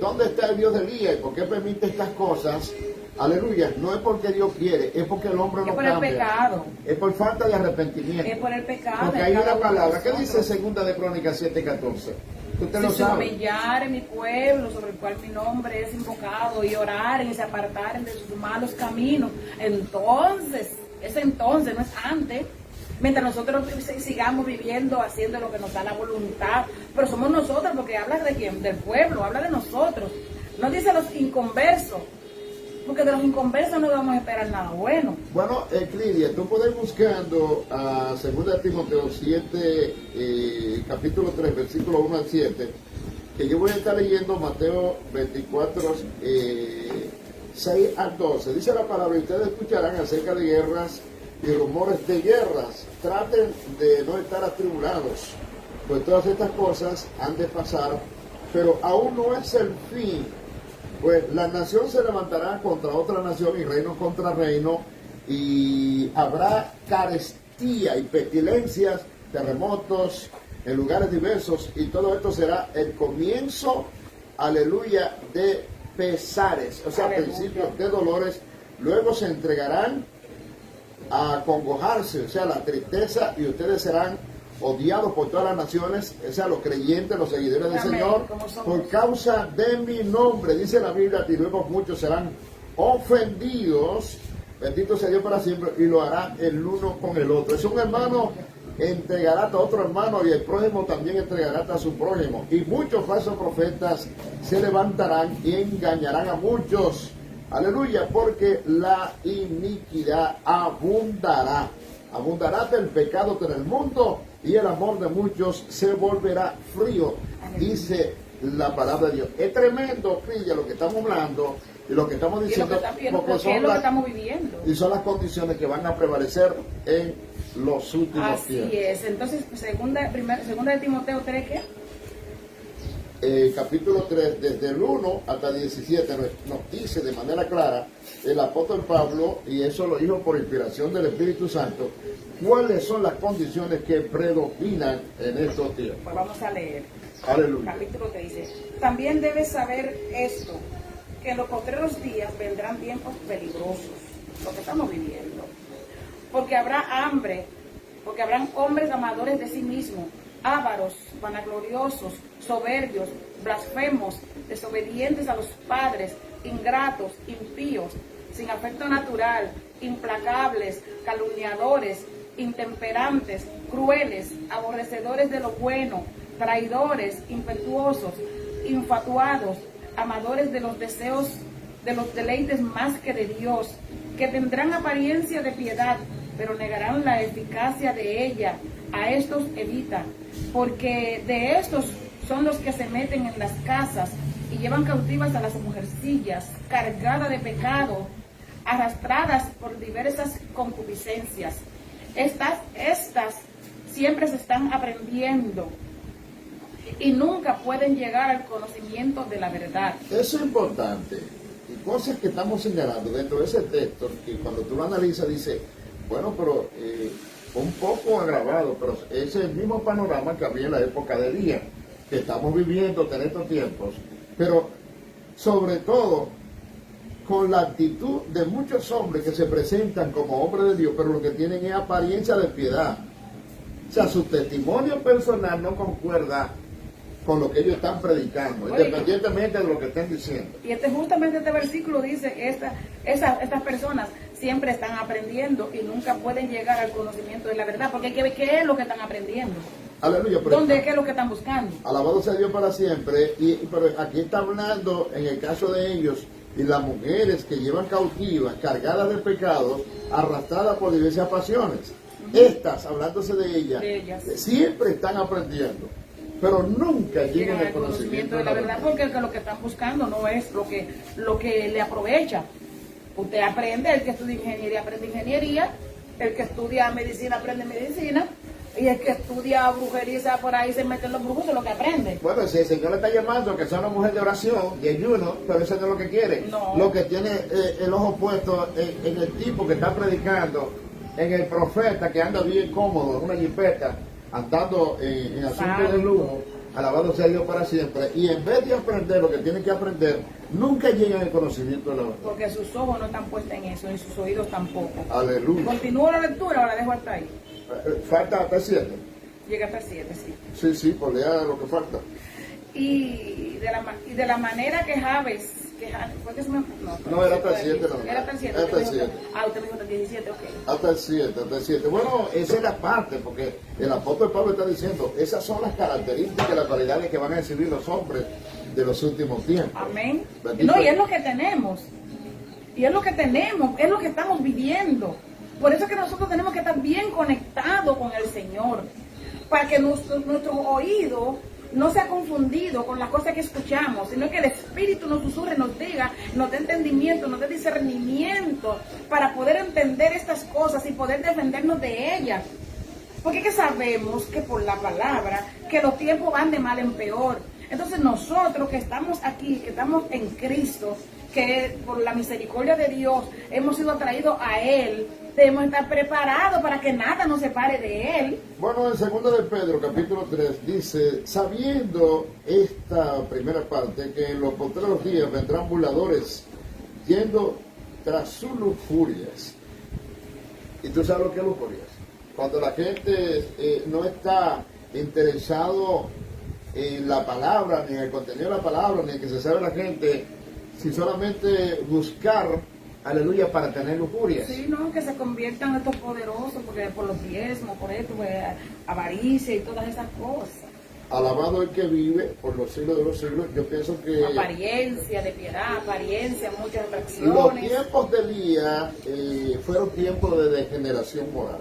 ¿dónde está el Dios de Elías? ¿Y por qué permite estas cosas? Aleluya, no es porque Dios quiere, es porque el hombre no cambia. Es por el pecado. Es por falta de arrepentimiento. Es por el pecado. Porque hay una palabra, ¿qué dice segunda de Crónicas 7:14? Usted lo sabe. Si se humillaren mi pueblo, sobre el cual mi nombre es invocado, y oraren y se apartaren de sus malos caminos, entonces, es entonces, no es antes. Mientras nosotros sigamos viviendo, haciendo lo que nos da la voluntad, pero somos nosotros, porque habla de quién, del pueblo, habla de nosotros. No dice los inconversos. Porque de los inconversos no vamos a esperar nada bueno. Bueno, Clidia, tú puedes ir buscando a 2 Timoteo 7, capítulo 3, versículo 1 al 7, que yo voy a estar leyendo Mateo 24, 6 al 12. Dice la palabra, y ustedes escucharán acerca de guerras y rumores de guerras. Traten de no estar atribulados, pues todas estas cosas han de pasar, pero aún no es el fin. Pues la nación se levantará contra otra nación y reino contra reino, y habrá carestía y pestilencias, terremotos en lugares diversos, y todo esto será el comienzo, aleluya, de pesares, o sea, Aleluya. principios de dolores. Luego se entregarán a acongojarse, o sea, la tristeza, y ustedes serán odiados por todas las naciones, o sea, los creyentes, los seguidores del Amén, Señor, como somos. por causa de mi nombre, dice la Biblia, y luego muchos serán ofendidos, bendito sea Dios para siempre, y lo harán el uno con el otro. Es un hermano entregará a otro hermano, y el prójimo también entregará a su prójimo, y muchos falsos profetas se levantarán y engañarán a muchos. Aleluya, porque la iniquidad abundará del pecado en el mundo, y el amor de muchos se volverá frío, dice la palabra de Dios. Es tremendo, Pilla, lo que estamos hablando y lo que estamos diciendo, porque es lo que estamos viviendo. y son las condiciones que van a prevalecer en los últimos Así tiempos. es. Entonces, segunda de Timoteo 3, ¿qué? Capítulo 3, desde el 1 hasta 17, nos dice de manera clara el apóstol Pablo, y eso lo dijo por inspiración del Espíritu Santo, cuáles son las condiciones que predominan en estos tiempos. Pues vamos a leer. Aleluya. Capítulo 3 dice: también debes saber esto, que en los postreros días vendrán tiempos peligrosos, lo que estamos viviendo. Porque habrá hambre, porque habrán hombres amadores de sí mismos, ávaros, vanagloriosos, soberbios, blasfemos, desobedientes a los padres, ingratos, impíos, sin afecto natural, implacables, calumniadores, intemperantes, crueles, aborrecedores de lo bueno, traidores, impetuosos, infatuados, amadores de los deseos, de los deleites más que de Dios, que tendrán apariencia de piedad, pero negarán la eficacia de ella. A estos evita, porque de estos son los que se meten en las casas y llevan cautivas a las mujercillas, cargadas de pecado, arrastradas por diversas concupiscencias. Estas siempre se están aprendiendo y nunca pueden llegar al conocimiento de la verdad. Eso es importante, y cosas que estamos señalando dentro de ese texto, y cuando tú lo analizas dice, bueno, pero un poco agravado, pero es el mismo panorama que había en la época de Elías, que estamos viviendo en estos tiempos, pero sobre todo con la actitud de muchos hombres que se presentan como hombres de Dios, pero lo que tienen es apariencia de piedad. O sea, su testimonio personal no concuerda con lo que ellos están predicando, independientemente de lo que estén diciendo. Y justamente este versículo dice, estas personas siempre están aprendiendo y nunca pueden llegar al conocimiento de la verdad, porque hay que ver qué es lo que están aprendiendo. Aleluya. ¿Dónde qué es lo que están buscando? Alabado sea Dios para siempre. Pero aquí está hablando, en el caso de ellos, y las mujeres que llevan cautivas, cargadas de pecados, arrastradas por diversas pasiones. Estas, hablándose de ellas, siempre están aprendiendo, pero nunca llegan al conocimiento de la verdad. Porque lo que están buscando no es lo que le aprovecha. Usted aprende, el que estudia ingeniería aprende ingeniería, el que estudia medicina aprende medicina, y el que estudia brujería por ahí se mete en los brujos, es lo que aprende. Bueno, si el Señor le está llamando que sea una mujer de oración, de ayuno, pero eso no es lo que quiere. No. Lo que tiene el ojo puesto en el tipo que está predicando, en el profeta que anda bien cómodo, en una jipeta, andando en asuntos de lujo, alabado sea Dios para siempre, y en vez de aprender lo que tienen que aprender, nunca llegan al conocimiento de la verdad. Porque sus ojos no están puestos en eso, ni sus oídos tampoco. Aleluya. Continúo la lectura o la dejo hasta ahí. Falta hasta 7. Llega hasta 7, sí. Sí, pues lea lo que falta. Y de la manera que Jabes, ¿fue que se me... No, era hasta el 7. Era hasta el 7. Era hasta el 7. Usted me dijo hasta el 17, ok. Hasta el 7. Bueno, esa es la parte, porque el apóstol Pablo está diciendo, esas son las características, las cualidades que van a recibir los hombres de los últimos tiempos. Amén. Bendito. No, y es lo que tenemos. Y es lo que tenemos, es lo que estamos viviendo. Por eso es que nosotros tenemos que estar bien conectados con el Señor, para que nuestro oído no sea confundido con las cosas que escuchamos, sino que el Espíritu nos susurre, nos diga, nos dé entendimiento, nos dé discernimiento para poder entender estas cosas y poder defendernos de ellas. Porque es que sabemos que por la palabra, que los tiempos van de mal en peor. Entonces nosotros que estamos aquí, que estamos en Cristo, que por la misericordia de Dios hemos sido atraídos a Él, debemos estar preparados para que nada nos separe de Él. Bueno, en 2 de Pedro, capítulo 3, dice, sabiendo esta primera parte, que en los postreros días vendrán burladores, yendo tras sus lujurias. ¿Y tú sabes lo que es lujurias? Cuando la gente no está interesado en la palabra, ni en el contenido de la palabra, ni en que se sabe la gente, si solamente buscar, aleluya, para tener lujurias. Sí, no, que se conviertan en estos poderosos, porque por los diezmos, por esto, pues, avaricia y todas esas cosas. Alabado el que vive por los siglos de los siglos. Yo pienso que Apariencia de piedad, apariencia, muchas los atracciones. tiempos de Elías fueron tiempos de degeneración moral.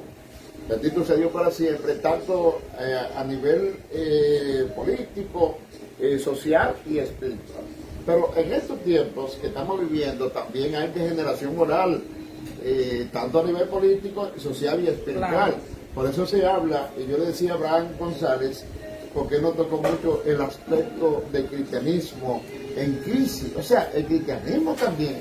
Bendito sea Dios para siempre, tanto a nivel político, social y espiritual. Pero en estos tiempos que estamos viviendo también hay degeneración moral, tanto a nivel político, social y espiritual. Claro. Por eso se habla, y yo le decía a Abraham González, porque no tocó mucho el aspecto del cristianismo en crisis. O sea, el cristianismo también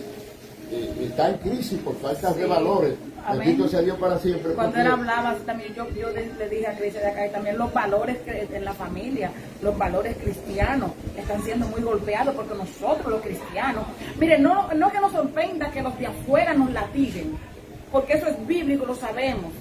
está en crisis por falta de valores. Amén. Bendito sea Dios para siempre. Cuando él hablaba, también yo le dije a Cristian de acá, y también los valores en la familia, los valores cristianos, están siendo muy golpeados porque nosotros los cristianos, miren, no que nos sorprenda que los de afuera nos latiguen, porque eso es bíblico, lo sabemos.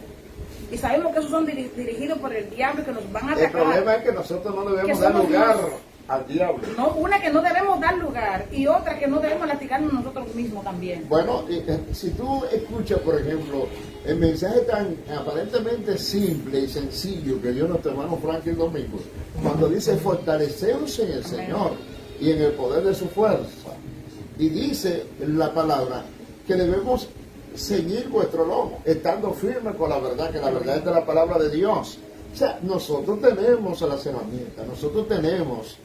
Y sabemos que esos son dirigidos por el diablo y que nos van a atacar. El problema es que nosotros no debemos Que dar somos lugar Dios. al diablo. No, una que no debemos dar lugar y otra que no debemos latigarnos nosotros mismos también. Bueno, si tú escuchas, por ejemplo, el mensaje tan aparentemente simple y sencillo que dio nuestro hermano Franklin Domingo, cuando dice fortaleceos en el Señor y en el poder de su fuerza, y dice la palabra que debemos seguir vuestro lomo, estando firmes con la verdad, que la verdad es de la palabra de Dios. O sea, nosotros tenemos las herramientas, nosotros tenemos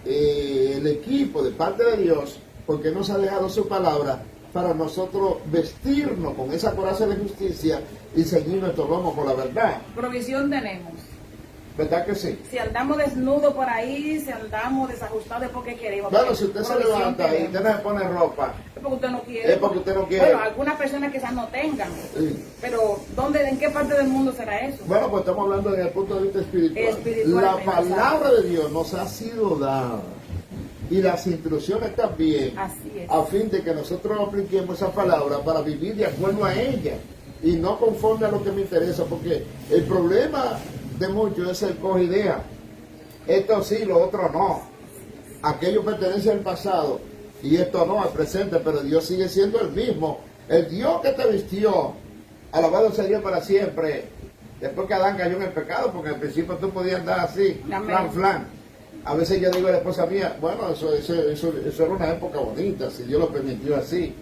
el equipo de parte de Dios, porque nos ha dejado su palabra para nosotros vestirnos con esa coraza de justicia y seguir nuestro lomo con la verdad. Provisión tenemos. ¿Verdad que sí? Si andamos desnudos por ahí, si andamos desajustados es porque queremos. Bueno, si usted se Provisión levanta y tenemos. usted no se pone ropa, Es porque usted no quiere. es porque usted no quiere. Bueno, algunas personas quizás no tengan. Sí. Pero ¿en qué parte del mundo será eso? Bueno, pues estamos hablando desde el punto de vista espiritual. Espiritualmente, La palabra de Dios nos ha sido dada y las instrucciones también, Así es. a fin de que nosotros apliquemos esa palabra para vivir de acuerdo a ella y no conforme a lo que me interesa, porque el problema de muchos es el coge idea. Esto sí, lo otro no. Aquello pertenece al pasado y esto no, al presente, pero Dios sigue siendo el mismo. El Dios que te vistió, alabado sea Dios para siempre. Después que Adán cayó en el pecado, porque al principio tú podías andar así, Amén. flan, flan. A veces yo digo a la esposa mía, bueno, eso era una época bonita, si Dios lo permitió así.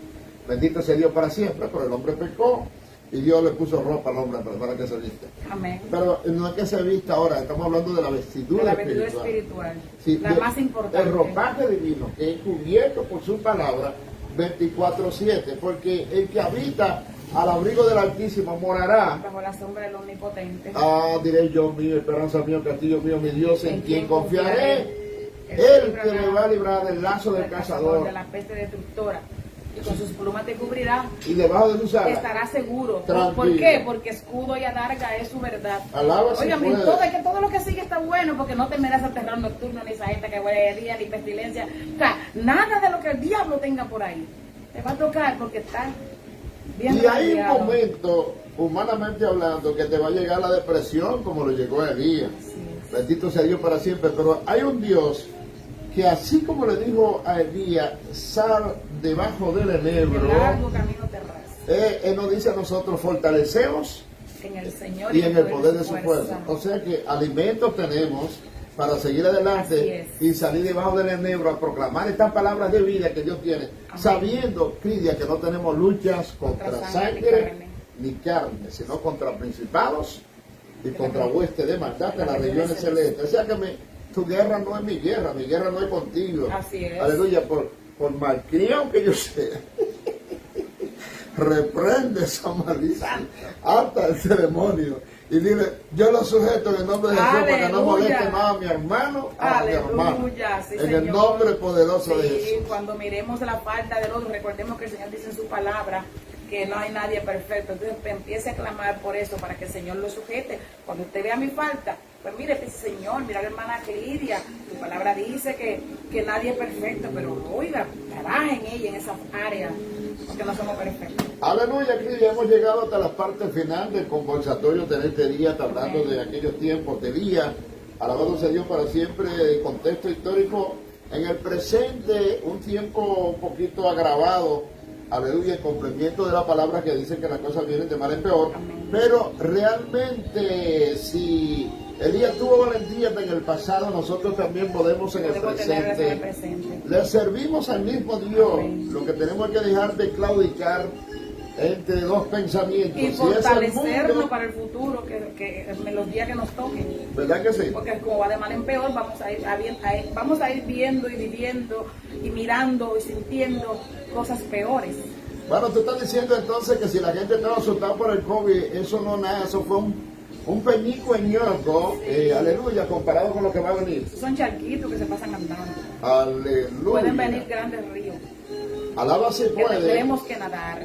Bendito sea Dios para siempre, pero el hombre pecó y Dios le puso ropa al hombre para que se vista. Amén. Pero no es que se vista ahora, estamos hablando de la vestidura, De la vestidura espiritual. espiritual. Sí, La más importante. El ropaje divino, que es cubierto por su palabra 24/7, porque el que habita al abrigo del Altísimo morará. Bajo la sombra del Omnipotente. Diré yo, mi esperanza mío, castillo mío, mi Dios, en quien confiaré. Él El que me va a librar del lazo del de cazador la peste destructora. Y con sus plumas te cubrirá. y debajo de sus alas. Estará seguro. Tranquilo. ¿Por qué? Porque escudo y adarga es su verdad. Alaba si Oigan, puede. es que todo lo que sigue está bueno, porque no temerás al terror nocturno, ni esa gente que huele de día, ni pestilencia. O sea, nada de lo que el diablo tenga por ahí te va a tocar, porque está bien Y hay un rodeado. momento, humanamente hablando, que te va a llegar la depresión como lo llegó a Elías. Así es. Bendito sea Dios para siempre. Pero hay un Dios que así como le dijo a Elías, sal debajo del enebro, El largo camino terrestre. Él nos dice a nosotros, fortalecemos En el Señor y en el poder de su fuerza. O sea que alimentos tenemos para seguir adelante Así y salir debajo del enebro a proclamar estas palabras de vida que Dios tiene, Amén. sabiendo, Cridia, que no tenemos luchas contra Contra sangre sangre ni carne, sino contra principados y De contra la- huestes de maldad de en las las regiones regiones celestes. O sea que tu guerra no es mi guerra no es contigo. Así es. Aleluya, por malcriado que yo sea. Reprende esa maldición hasta el demonio Y dile, yo lo sujeto en el nombre de Jesús para que no moleste Aleluya. más a mi hermano, a mi hermana. Aleluya, sí, En el Señor. nombre poderoso de Sí, Jesús. cuando miremos la falta del otro, recordemos que el Señor dice en su palabra que no hay nadie perfecto. Entonces empiece a clamar por eso, para que el Señor lo sujete. Cuando usted vea mi falta, pues mire, pues, Señor, mira a la hermana Lidia, tu palabra dice que nadie es perfecto, pero oiga, trabaja en ella, en esa área, porque no somos perfectos. Aleluya, aquí ya hemos llegado hasta la parte final del conversatorio de este día, hablando de aquellos tiempos de día. Alabado sea Dios para siempre, contexto histórico. En el presente, un tiempo un poquito agravado, aleluya, en cumplimiento de la palabra que dice que las cosas vienen de mal en peor. Amén. Pero realmente, si Elías tuvo valentía en el pasado, nosotros también podemos en el Podemos tenerlas en el presente. presente. Le servimos al mismo Dios. Amén. Lo que tenemos que dejar de claudicar entre dos pensamientos. Y Si es el fortalecernos mundo, para el futuro, que en los días que nos toquen. ¿verdad que sí? Porque como va de mal en peor, vamos a ir viendo y viviendo y mirando y sintiendo cosas peores. Bueno, tú estás diciendo entonces que si la gente estaba asustada por el COVID, eso no nada, eso fue un peñico en ñoco, aleluya, comparado con lo que va a venir. Son charquitos que se pasan andando. Aleluya. Pueden venir grandes ríos. Alaba si Que puede. tendremos que nadar.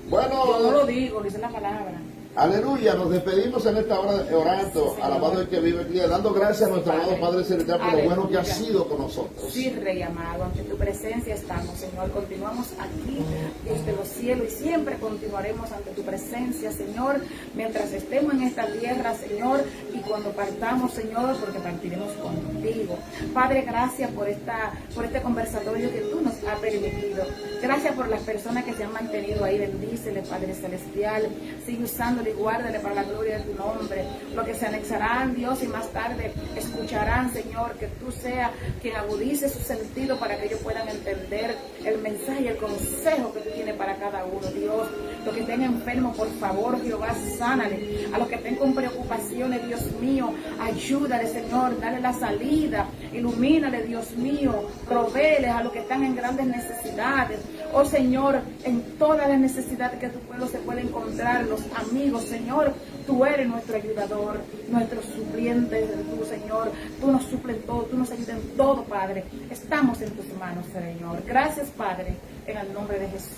Bueno, Yo no lo digo, lo dice la palabra. aleluya, nos despedimos en esta hora orando, Sí, alabado el que vive aquí, dando gracias a nuestro amado Padre Celestial por lo bueno que ha Aleluya. sido con nosotros. Sí, Rey amado, ante tu presencia estamos, Señor. Continuamos aquí desde los cielos y siempre continuaremos ante tu presencia, Señor, mientras estemos en esta tierra, Señor, y cuando partamos, Señor, porque partiremos contigo. Padre, gracias por este conversatorio que tú nos has permitido. Gracias por las personas que se han mantenido ahí. Bendícele, Padre Celestial. Sigue usándole y guárdale para la gloria de tu nombre. Lo que se anexarán, Dios, y más tarde escucharán, Señor, que tú seas quien agudice su sentido para que ellos puedan entender el mensaje y el consejo que tú tienes para cada uno, Dios. Los que estén enfermos, por favor, Jehová, sánale. A los que estén con preocupaciones, Dios mío, ayúdale, Señor, dale la salida, ilumínale, Dios mío, provéeles a los que están en grandes necesidades. Oh Señor, en todas las necesidades que tu pueblo se puede encontrar, los amigos, Señor, tú eres nuestro ayudador, nuestro supliente, tú, Señor, tú nos suples todo, tú nos ayudas en todo, Padre. Estamos en tus manos, Señor. Gracias, Padre, en el nombre de Jesús.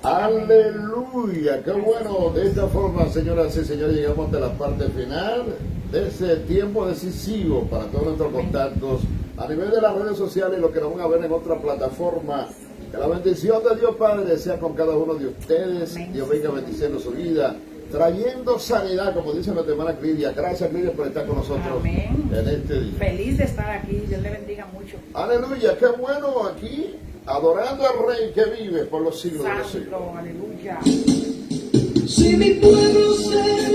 Aleluya, qué bueno. De esta forma, señoras y señores, llegamos a la parte final de ese tiempo decisivo para todos nuestros contactos a nivel de las redes sociales y lo que nos van a ver en otra plataforma. Que la bendición de Dios Padre sea con cada uno de ustedes. Amén. Dios venga bendiciendo su vida, trayendo sanidad, como dice nuestra hermana Lidia. Gracias, Lidia, por estar con nosotros Amén. en este día. Feliz de estar aquí. Dios le bendiga mucho. Aleluya, qué bueno aquí, adorando al Rey que vive por los siglos de los siglos. Santo, aleluya. Si mi pueblo se